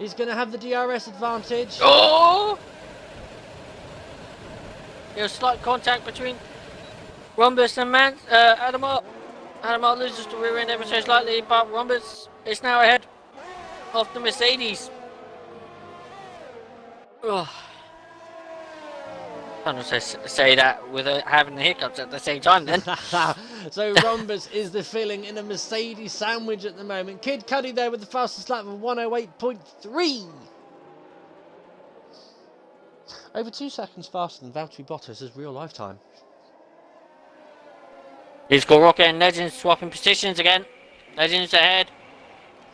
He's going to have the DRS advantage. Oh! There's slight contact between Rhombus and Adamar. Adamar loses the rear end ever so slightly, but Rhombus is now ahead of the Mercedes. Oh. I'm trying to say that without having the hiccups at the same time then. So Rhombus is the filling in a Mercedes sandwich at the moment. Kid Cudi there with the fastest lap of 108.3. Over 2 seconds faster than Valtteri Bottas' real lifetime. He's got Rocket and Legends swapping positions again. Legends ahead.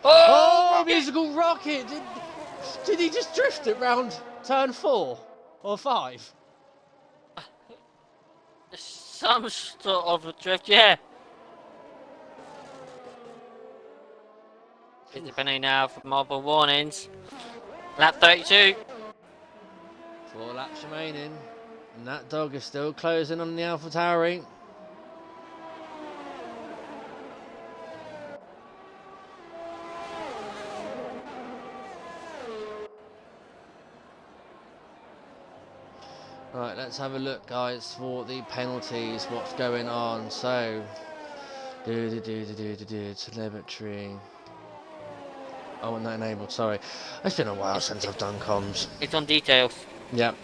Oh, Musical Rocket! Did he just drift it round turn 4 or 5? Some sort of a drift, yeah. It's depending now for multiple warnings. Lap 32. 4 laps remaining. And that dog is still closing on the AlphaTauri. Right, let's have a look, guys, for the penalties. What's going on? So, telemetry. Oh, not enabled. Sorry, it's been a while since I've done comms. It's on details. Yep.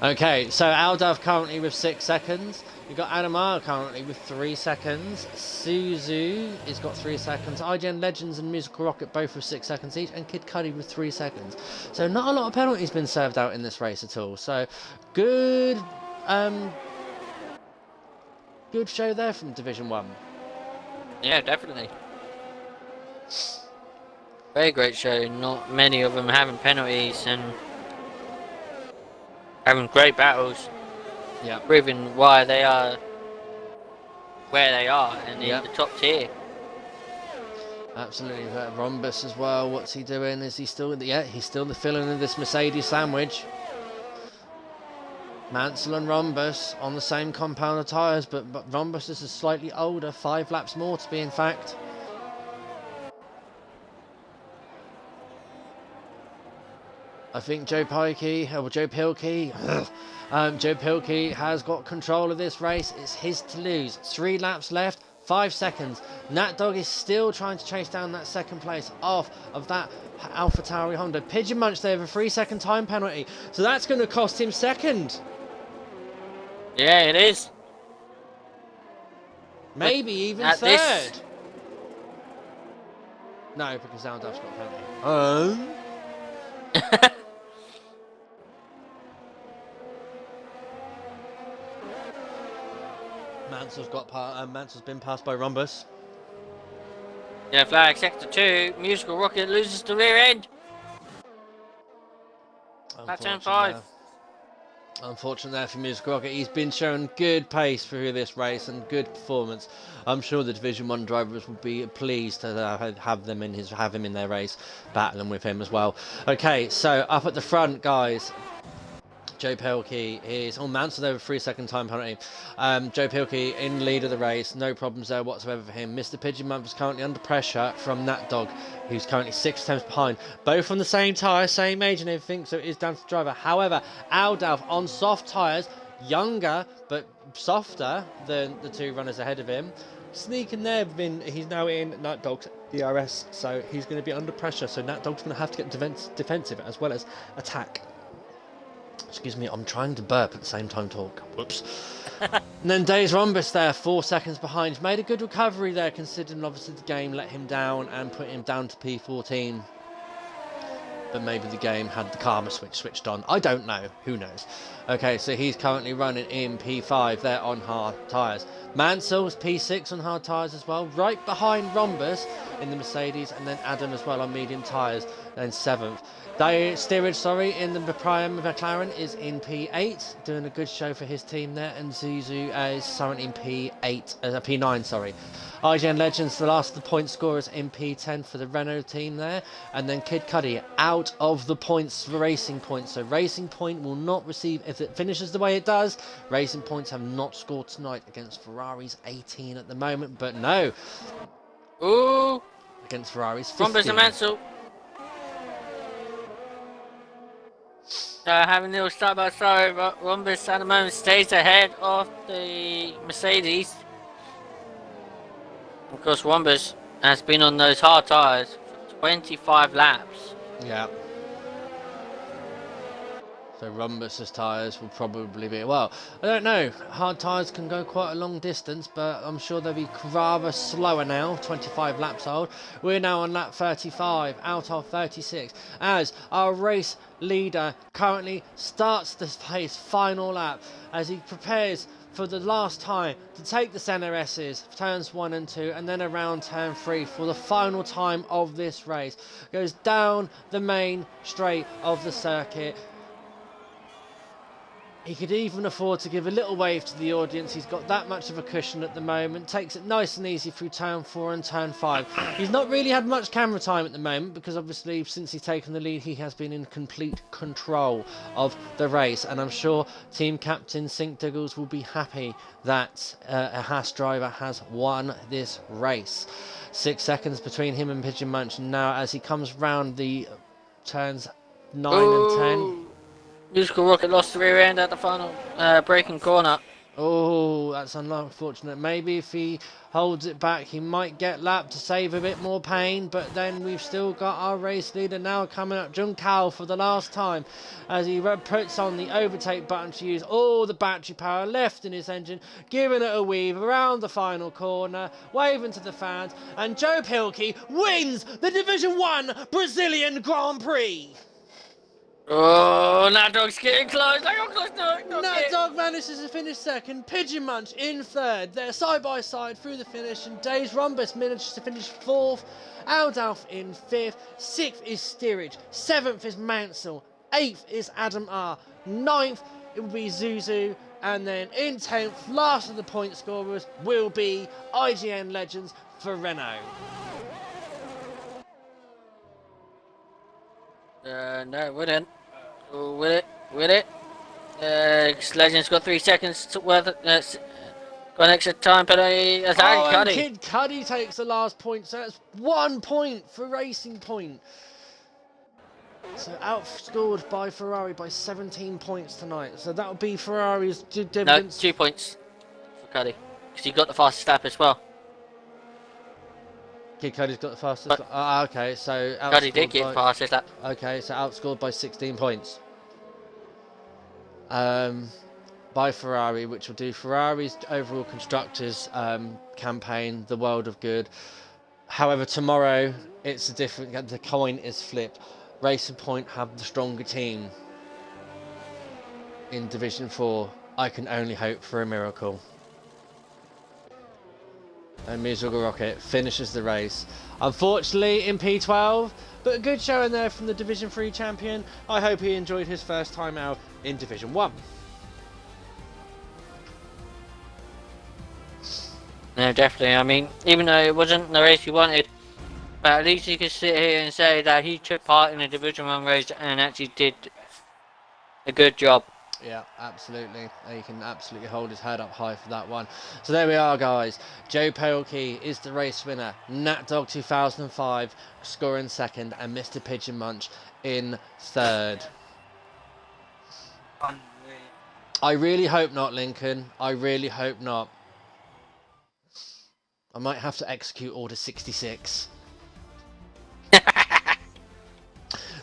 Okay, so Aldav currently with 6 seconds. You've got Adamar currently with 3 seconds. Suzu has got 3 seconds. IGN Legends and Musical Rocket both with 6 seconds each. And Kid Cudi with 3 seconds. So not a lot of penalties been served out in this race at all. So good good show there from Division 1. Yeah, definitely. Very great show. Not many of them having penalties and having great battles. Yeah. Proving why they are where they are and in the top tier. Absolutely. Rhombus as well. What's he doing? Is he still? Yeah, he's still the filling of this Mercedes sandwich. Mansell and Rhombus on the same compound of tyres, but Rhombus is slightly older, 5 laps more to be in fact. I think Joe Pilkey has got control of this race. It's his to lose. 3 laps left, 5 seconds. Nat Dog is still trying to chase down that second place off of that AlphaTauri Honda. Pigeon Munch there with a 3-second time penalty, so that's going to cost him second. Yeah, it is. Maybe even third. No, because Aldav's got a penalty. Mansell's been passed by Rhombus. Yeah, flag sector 2. Musical Rocket loses the rear end. That's turn 5. Unfortunate there for Musical Rocket. He's been showing good pace through this race and good performance. I'm sure the Division 1 drivers will be pleased to have him in their race, battling with him as well. Okay, so up at the front, guys. Joe Pilkey is on Mansell there with 3-second time penalty. Joe Pilkey in lead of the race, no problems there whatsoever for him. Mr. Pigeon Month is currently under pressure from Nat Dog, who's currently 6 tenths behind. Both on the same tyre, same age and everything, so it is down to the driver. However, Aldav on soft tyres, younger but softer than the 2 runners ahead of him. Sneaking there, he's now in Nat Dog's DRS, so he's going to be under pressure. So Nat Dog's going to have to get defensive as well as attack. Excuse me, I'm trying to burp at the same time talk. Whoops. And then Days Rhombus there, 4 seconds behind. He's made a good recovery there, considering obviously the game let him down and put him down to P14. But maybe the game had the karma switch switched on. I don't know. Who knows? Okay, so he's currently running in P5 there on hard tyres. Mansell's P6 on hard tyres as well. Right behind Rhombus in the Mercedes, and then Adam as well on medium tyres, then 7th. Steerage, in the Prime McLaren is in P8, doing a good show for his team there, and Zuzu is currently in P9, sorry. IGN Legends, the last of the point scorers in P10 for the Renault team there, and then Kid Cudi out of the points for Racing Point. So Racing Point will not receive, if it finishes the way it does, Racing Points have not scored tonight against Ferrari's 18 at the moment, but no. Ooh. Against Ferrari's 15. Rhombus and Mansell. Having a little start by start, Rhombus at the moment stays ahead of the Mercedes. Of course, Rhombus has been on those hard tyres for 25 laps. Yeah. So Rhombus's tyres will probably be, well, I don't know. Hard tyres can go quite a long distance, but I'm sure they'll be rather slower now, 25 laps old. We're now on lap 35 out of 36 as our race leader currently starts his final lap as he prepares for the last time to take the center S's, turns 1 and 2, and then around turn 3 for the final time of this race. Goes down the main straight of the circuit. He could even afford to give a little wave to the audience. He's got that much of a cushion at the moment. Takes it nice and easy through turn 4 and turn 5. He's not really had much camera time at the moment because obviously since he's taken the lead, he has been in complete control of the race. And I'm sure team captain Sink Diggles will be happy that a Haas driver has won this race. 6 seconds between him and Pigeon Munch now as he comes round the turns 9 and 10. Musical Rocket lost the rear end at the final braking corner. Oh, that's unfortunate. Maybe if he holds it back, he might get lapped to save a bit more pain. But then we've still got our race leader now coming up, Jun Kao, for the last time, as he puts on the overtake button to use all the battery power left in his engine, giving it a weave around the final corner, waving to the fans, and Joe Pilkey wins the Division 1 Brazilian Grand Prix. Oh, Nat Dog's getting close. I got close to it. Nat Dog manages to finish second, Pigeon Munch in third. They're side by side through the finish, and Days Rumbus manages to finish fourth. Aldalf in fifth. Sixth is Steerage. Seventh is Mansell. Eighth is Adam R. Ninth it will be Zuzu. And then in 10th, last of the point scorers, will be IGN Legends for Renault. No, we didn't. With it. Legends got 3 seconds worth. Got an extra time penalty. That's and Kid Cuddy takes the last point, so that's 1 point for Racing Point. So outscored by Ferrari by 17 points tonight. So that would be Ferrari's dividends. No, 2 points for Cuddy because he got the fastest lap as well. Kid Cody's got the fastest. Okay, so Cuddy did get the fastest lap. Okay, so outscored by 16 points. By Ferrari, which will do Ferrari's overall constructors campaign the world of good. However, tomorrow it's a different. The coin is flipped. Racing Point have the stronger team in Division 4. I can only hope for a miracle. And Musical Rocket finishes the race. Unfortunately in P12, but a good showing there from the Division 3 champion. I hope he enjoyed his first time out in Division 1. No, definitely. I mean, even though it wasn't the race he wanted, but at least he could sit here and say that he took part in a Division 1 race and actually did a good job. Yeah, absolutely. He can absolutely hold his head up high for that one. So there we are, guys. Joe Palkey is the race winner. Nat Dog 2005 scoring second, and Mr. Pigeon Munch in third. I really hope not, Lincoln. I really hope not. I might have to execute Order 66.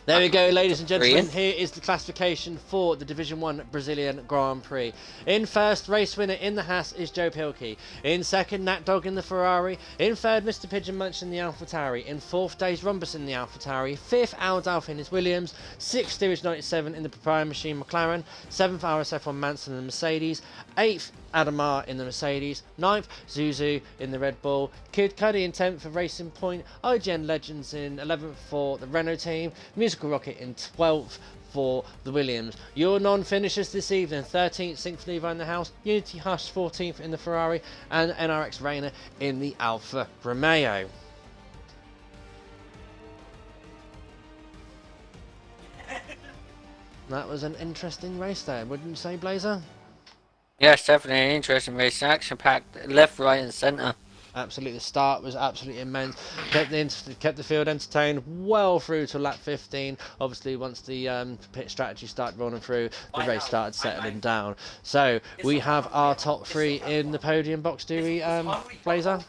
There we go, ladies and gentlemen. Here is the classification for the Division 1 Brazilian Grand Prix. In first, race winner in the Haas is Joe Pilkey. In second, Nat Dog in the Ferrari. In third, Mr. Pigeon Munch in the AlphaTauri. In fourth, Days Rumbus in the AlphaTauri. Fifth, Aldalf in his Williams. Sixth, Steerage 97 in the Proprietary Machine McLaren. Seventh, RSF1 Manson in the Mercedes. Eighth, Adamar in the Mercedes. 9th, Zuzu in the Red Bull. Kid Cuddy in 10th for Racing Point. IGN Legends in 11th for the Renault team. Musical Rocket in 12th for the Williams. Your non-finishers this evening: 13th, Sync Levi in the House. Unity Hush 14th in the Ferrari. And NRX Rayner in the Alfa Romeo. That was an interesting race there, wouldn't you say, Blazer? Yes, definitely an interesting race. Action-packed, left, right, and centre. Absolutely, the start was absolutely immense. Kept the field entertained well through to lap 15. Obviously, once the pit strategy started rolling through, the race started settling down. So we have our top 3 in the podium box. Do we, Blazer?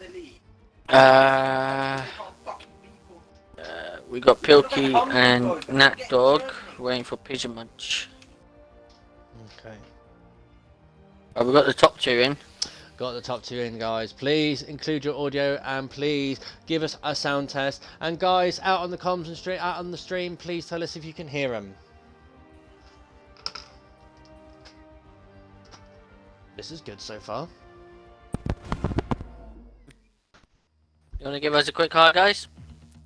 We got Pilkey and Nat Dog waiting for Pigeon Munch. Okay. We got the top 2 in. Got the top 2 in, guys. Please include your audio and please give us a sound test. And guys, out on the comms and straight out on the stream, please tell us if you can hear them. This is good so far. You want to give us a quick hi, guys?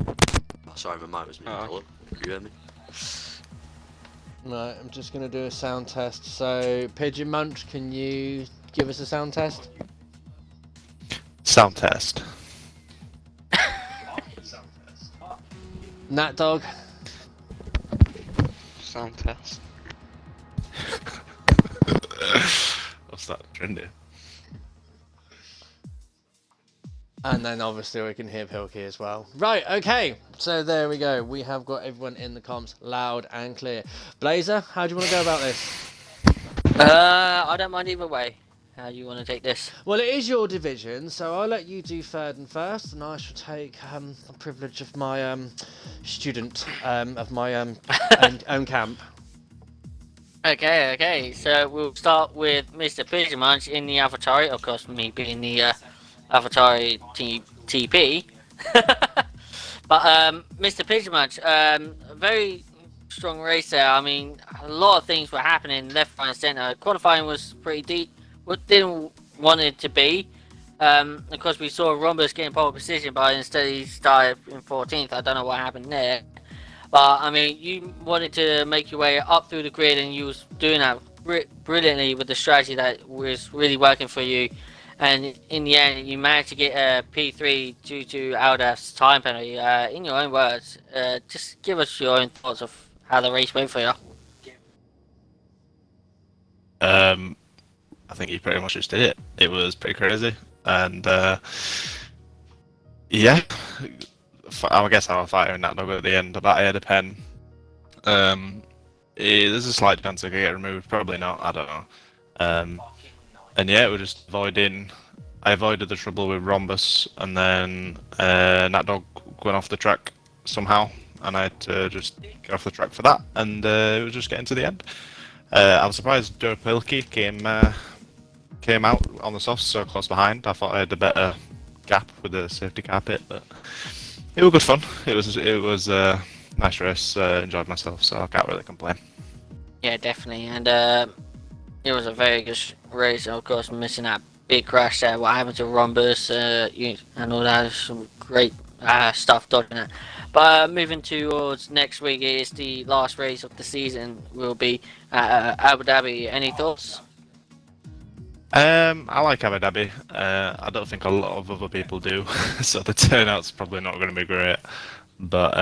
Oh, sorry, my mic was muted. Hello? Can you hear me? Right, I'm just going to do a sound test. So, Pigeon Munch, can you give us a sound test? Sound test. Nat Dog. Sound test. What's that trending? And then obviously we can hear Pilkey as well. Right, okay. So there we go. We have got everyone in the comps loud and clear. Blazer, how do you want to go about this? I don't mind either way. How do you want to take this? Well, it is your division, so I'll let you do third and first, and I shall take the privilege of my student of my own camp. Okay. So we'll start with Mr. Pigeonmunch in the Avatari. Of course, me being the Avatari TP. But Mr. Pigeonmunch, very strong race there. I mean, a lot of things were happening left, right, and centre. Qualifying was pretty deep. What didn't want it to be. Of course, we saw Rhombus getting pole position, but instead he started in 14th. I don't know what happened there. But I mean, you wanted to make your way up through the grid, and you was doing that brilliantly with the strategy that was really working for you. And in the end, you managed to get a P3 due to Aldaf's time penalty. In your own words, just give us your own thoughts of how the race went for you. I think he pretty much just did it. It was pretty crazy, and yeah, I guess I was fighting that dog at the end about Ada Pen. There's a slight chance I could get removed, probably not. I don't know. And yeah, we're just avoiding. I avoided the trouble with Rhombus, and then that dog went off the track somehow, and I had to just get off the track for that, and it was just getting to the end. I was surprised Joe Pilkey came out on the softs so close behind. I thought I had a better gap with the safety car pit, but it was good fun. It was a nice race. Enjoyed myself, so I can't really complain. Yeah, definitely. And it was a very good race. Of course, missing that big crash there. What happened to Rhombus and all that. Some great stuff dodging it. But moving towards next week, it is the last race of the season. Will be Abu Dhabi. Any thoughts? I like Abu Dhabi. I don't think a lot of other people do, so the turnout's probably not going to be great. But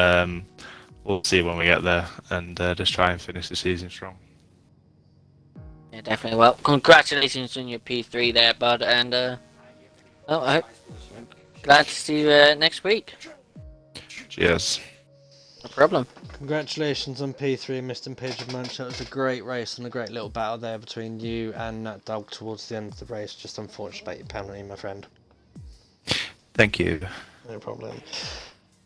we'll see when we get there, and just try and finish the season strong. Yeah, definitely. Well, congratulations on your P3 there, bud. And glad to see you next week. Cheers. No problem. Congratulations on P3, Mr. Pigeonmunch. That was a great race and a great little battle there between you and that dog towards the end of the race. Just unfortunate about your penalty, my friend. Thank you. No problem.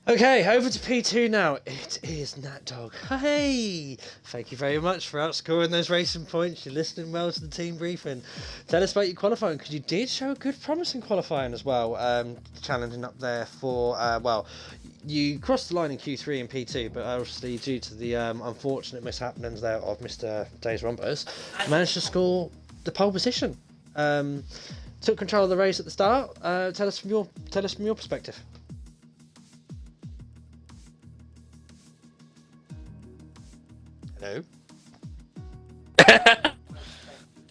Okay, over to P2 now. It is Nat Dog. Hey! Thank you very much for outscoring those racing points. You're listening well to the team briefing. Tell us about your qualifying, because you did show a good promising qualifying as well. Challenging up there for, you crossed the line in Q3 and P2, but obviously due to the unfortunate mishappenings there of Mr. Days Rompers, managed to score the pole position. Took control of the race at the start. Tell us from your perspective. Hello.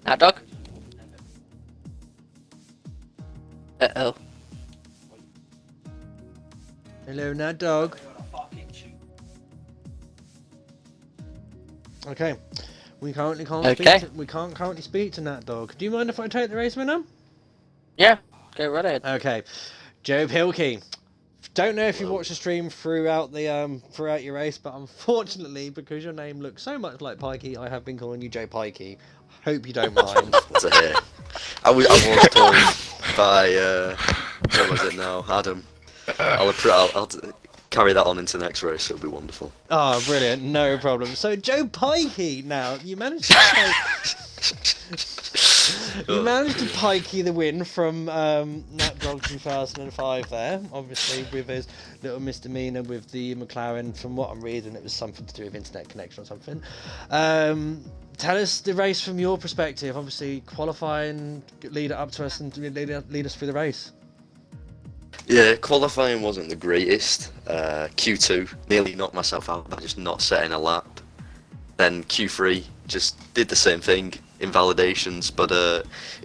Hot dog. Uh-oh. Hello, Nat Dog. Okay. We currently can't currently speak to Nat Dog. Do you mind if I take the race winner? Yeah, go right ahead. Okay. Joe Pilkey. Don't know if you watched the stream throughout your race, but unfortunately, because your name looks so much like Pikey, I have been calling you Joe Pikey. Hope you don't mind. To hear. I was told by what was it now, Adam. I'll carry that on into the next race. It'll be wonderful. Oh, brilliant! No problem. So Joe Pikey, now you managed to Pikey the win from Nat Dog 2005 there, obviously with his little misdemeanor with the McLaren. From what I'm reading, it was something to do with internet connection or something. Tell us the race from your perspective, obviously qualifying, lead it up to us and lead us through the race. Yeah, qualifying wasn't the greatest. Q2, nearly knocked myself out by just not setting a lap. Then Q3, just did the same thing, invalidations, but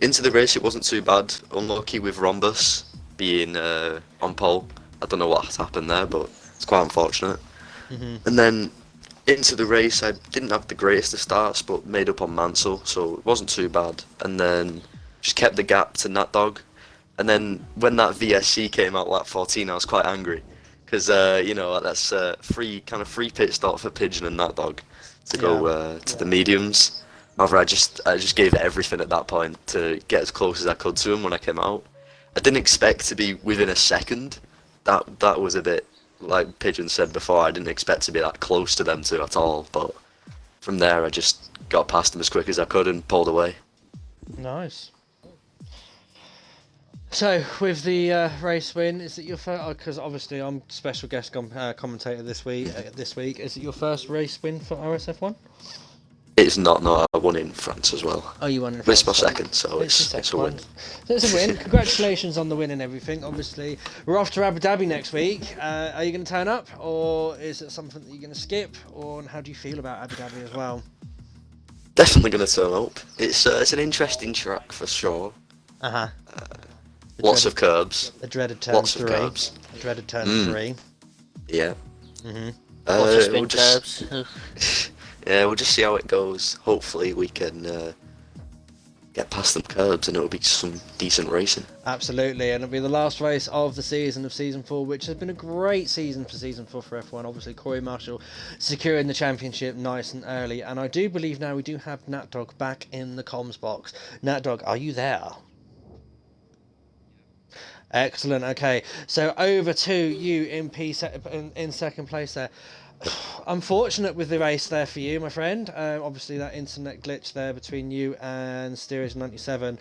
into the race it wasn't too bad. Unlucky with Rhombus being on pole. I don't know what happened there, but it's quite unfortunate. Mm-hmm. And then into the race, I didn't have the greatest of starts, but made up on Mansell, so it wasn't too bad. And then just kept the gap to Nat Dog. And then when that VSC came out, lap 14, I was quite angry because that's free pit stop for Pigeon and that dog to go to the mediums. However, I just gave it everything at that point to get as close as I could to him when I came out. I didn't expect to be within a second. That was a bit, like Pigeon said before, I didn't expect to be that close to them two at all. But from there, I just got past them as quick as I could and pulled away. Nice. So, with the race win, is it your first? Because obviously I'm special guest commentator this week. Is it your first race win for RSF1? It's not. No, I won in France as well. Oh, you won in France. It's my France. second, so it's a win. So it's a win. Congratulations on the win and everything. Obviously, we're off to Abu Dhabi next week. Are you going to turn up, or is it something that you're going to skip? Or how do you feel about Abu Dhabi as well? Definitely going to turn up. It's an interesting track for sure. Lots of curbs. The dreaded turn Lots 3. of curbs. The dreaded turn 3. Yeah. Lots of spin curbs. Yeah, we'll just see how it goes. Hopefully we can get past them curbs and it'll be some decent racing. Absolutely, and it'll be the last race of the season of Season 4, which has been a great season for Season 4 for F1. Obviously, Corey Marshall securing the championship nice and early, and I do believe now we do have NatDog back in the comms box. NatDog, are you there? Excellent, okay. So over to you in second place there. Unfortunate with the race there for you, my friend. Obviously that internet glitch there between you and Steerage97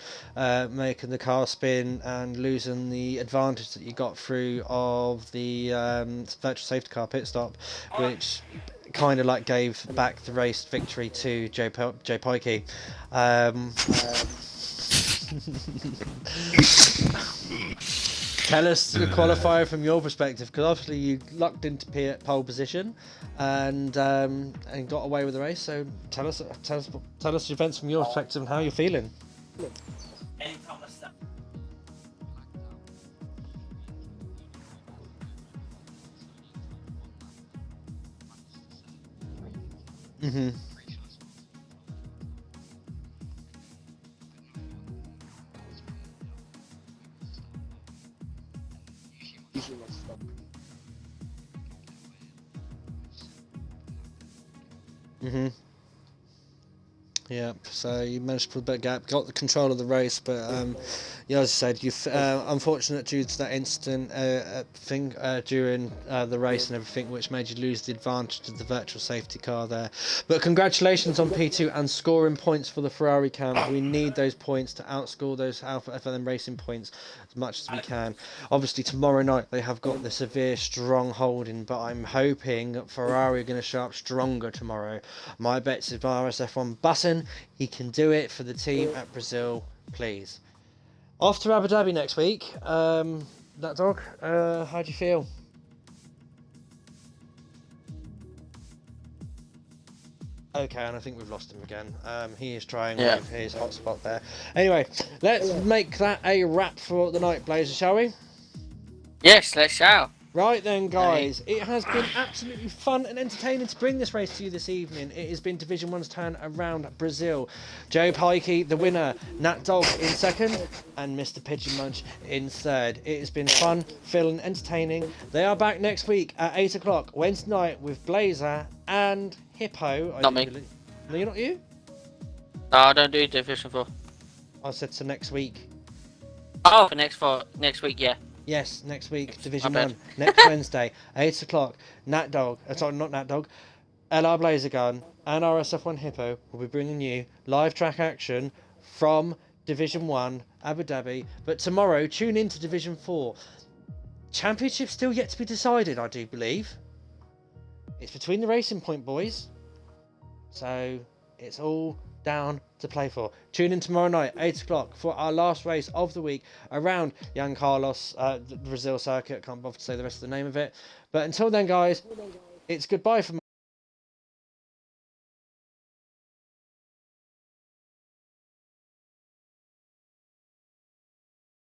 making the car spin and losing the advantage that you got through of the virtual safety car pit stop, which kind of like gave back the race victory to Joe Pikey. Tell us the qualifier from your perspective, because obviously you lucked into pole position and got away with the race. So tell us the events from your perspective and how you're feeling. Yeah, so you managed to put a bit of gap, got the control of the race, but as I said, you've unfortunate due to that incident thing during the race and everything, which made you lose the advantage of the virtual safety car there. But congratulations on P2 and scoring points for the Ferrari camp. We need those points to outscore those Alpha FLM racing points as much as we can. Obviously tomorrow night they have got the severe strong holding, but I'm hoping that Ferrari are going to show up stronger tomorrow. My bets is RSF1 Button. He can do it for the team at Brazil, please. Off to Abu Dhabi next week. That dog, how do you feel? Okay, and I think we've lost him again. He is trying with his hotspot there. Anyway, let's make that a wrap for the night, Blazer, shall we? Yes, let's shall. Right then, guys, it has been absolutely fun and entertaining to bring this race to you this evening. It has been Division 1's turn around Brazil. Joe Pikey, the winner, Nat Dog in second, and Mr. Pigeon Munch in third. It has been fun, fun, entertaining. They are back next week at 8 o'clock, Wednesday night, with Blazer and Hippo. Not me. No, you're not you? No, I don't do Division 4. I said to next week. Oh, for next week, yeah. Yes, next week, Division 1, next Wednesday, 8 o'clock, Nat Dog, sorry, not Nat Dog, LR Blazer Gun and RSF1 Hippo will be bringing you live track action from Division 1, Abu Dhabi. But tomorrow, tune in to Division 4. Championship still yet to be decided, I do believe. It's between the Racing Point boys. So, it's all down to play for. Tune in tomorrow night, 8 o'clock, for our last race of the week around Jan Carlos, the Brazil circuit. Can't bother to say the rest of the name of it. But until then, guys, it's goodbye from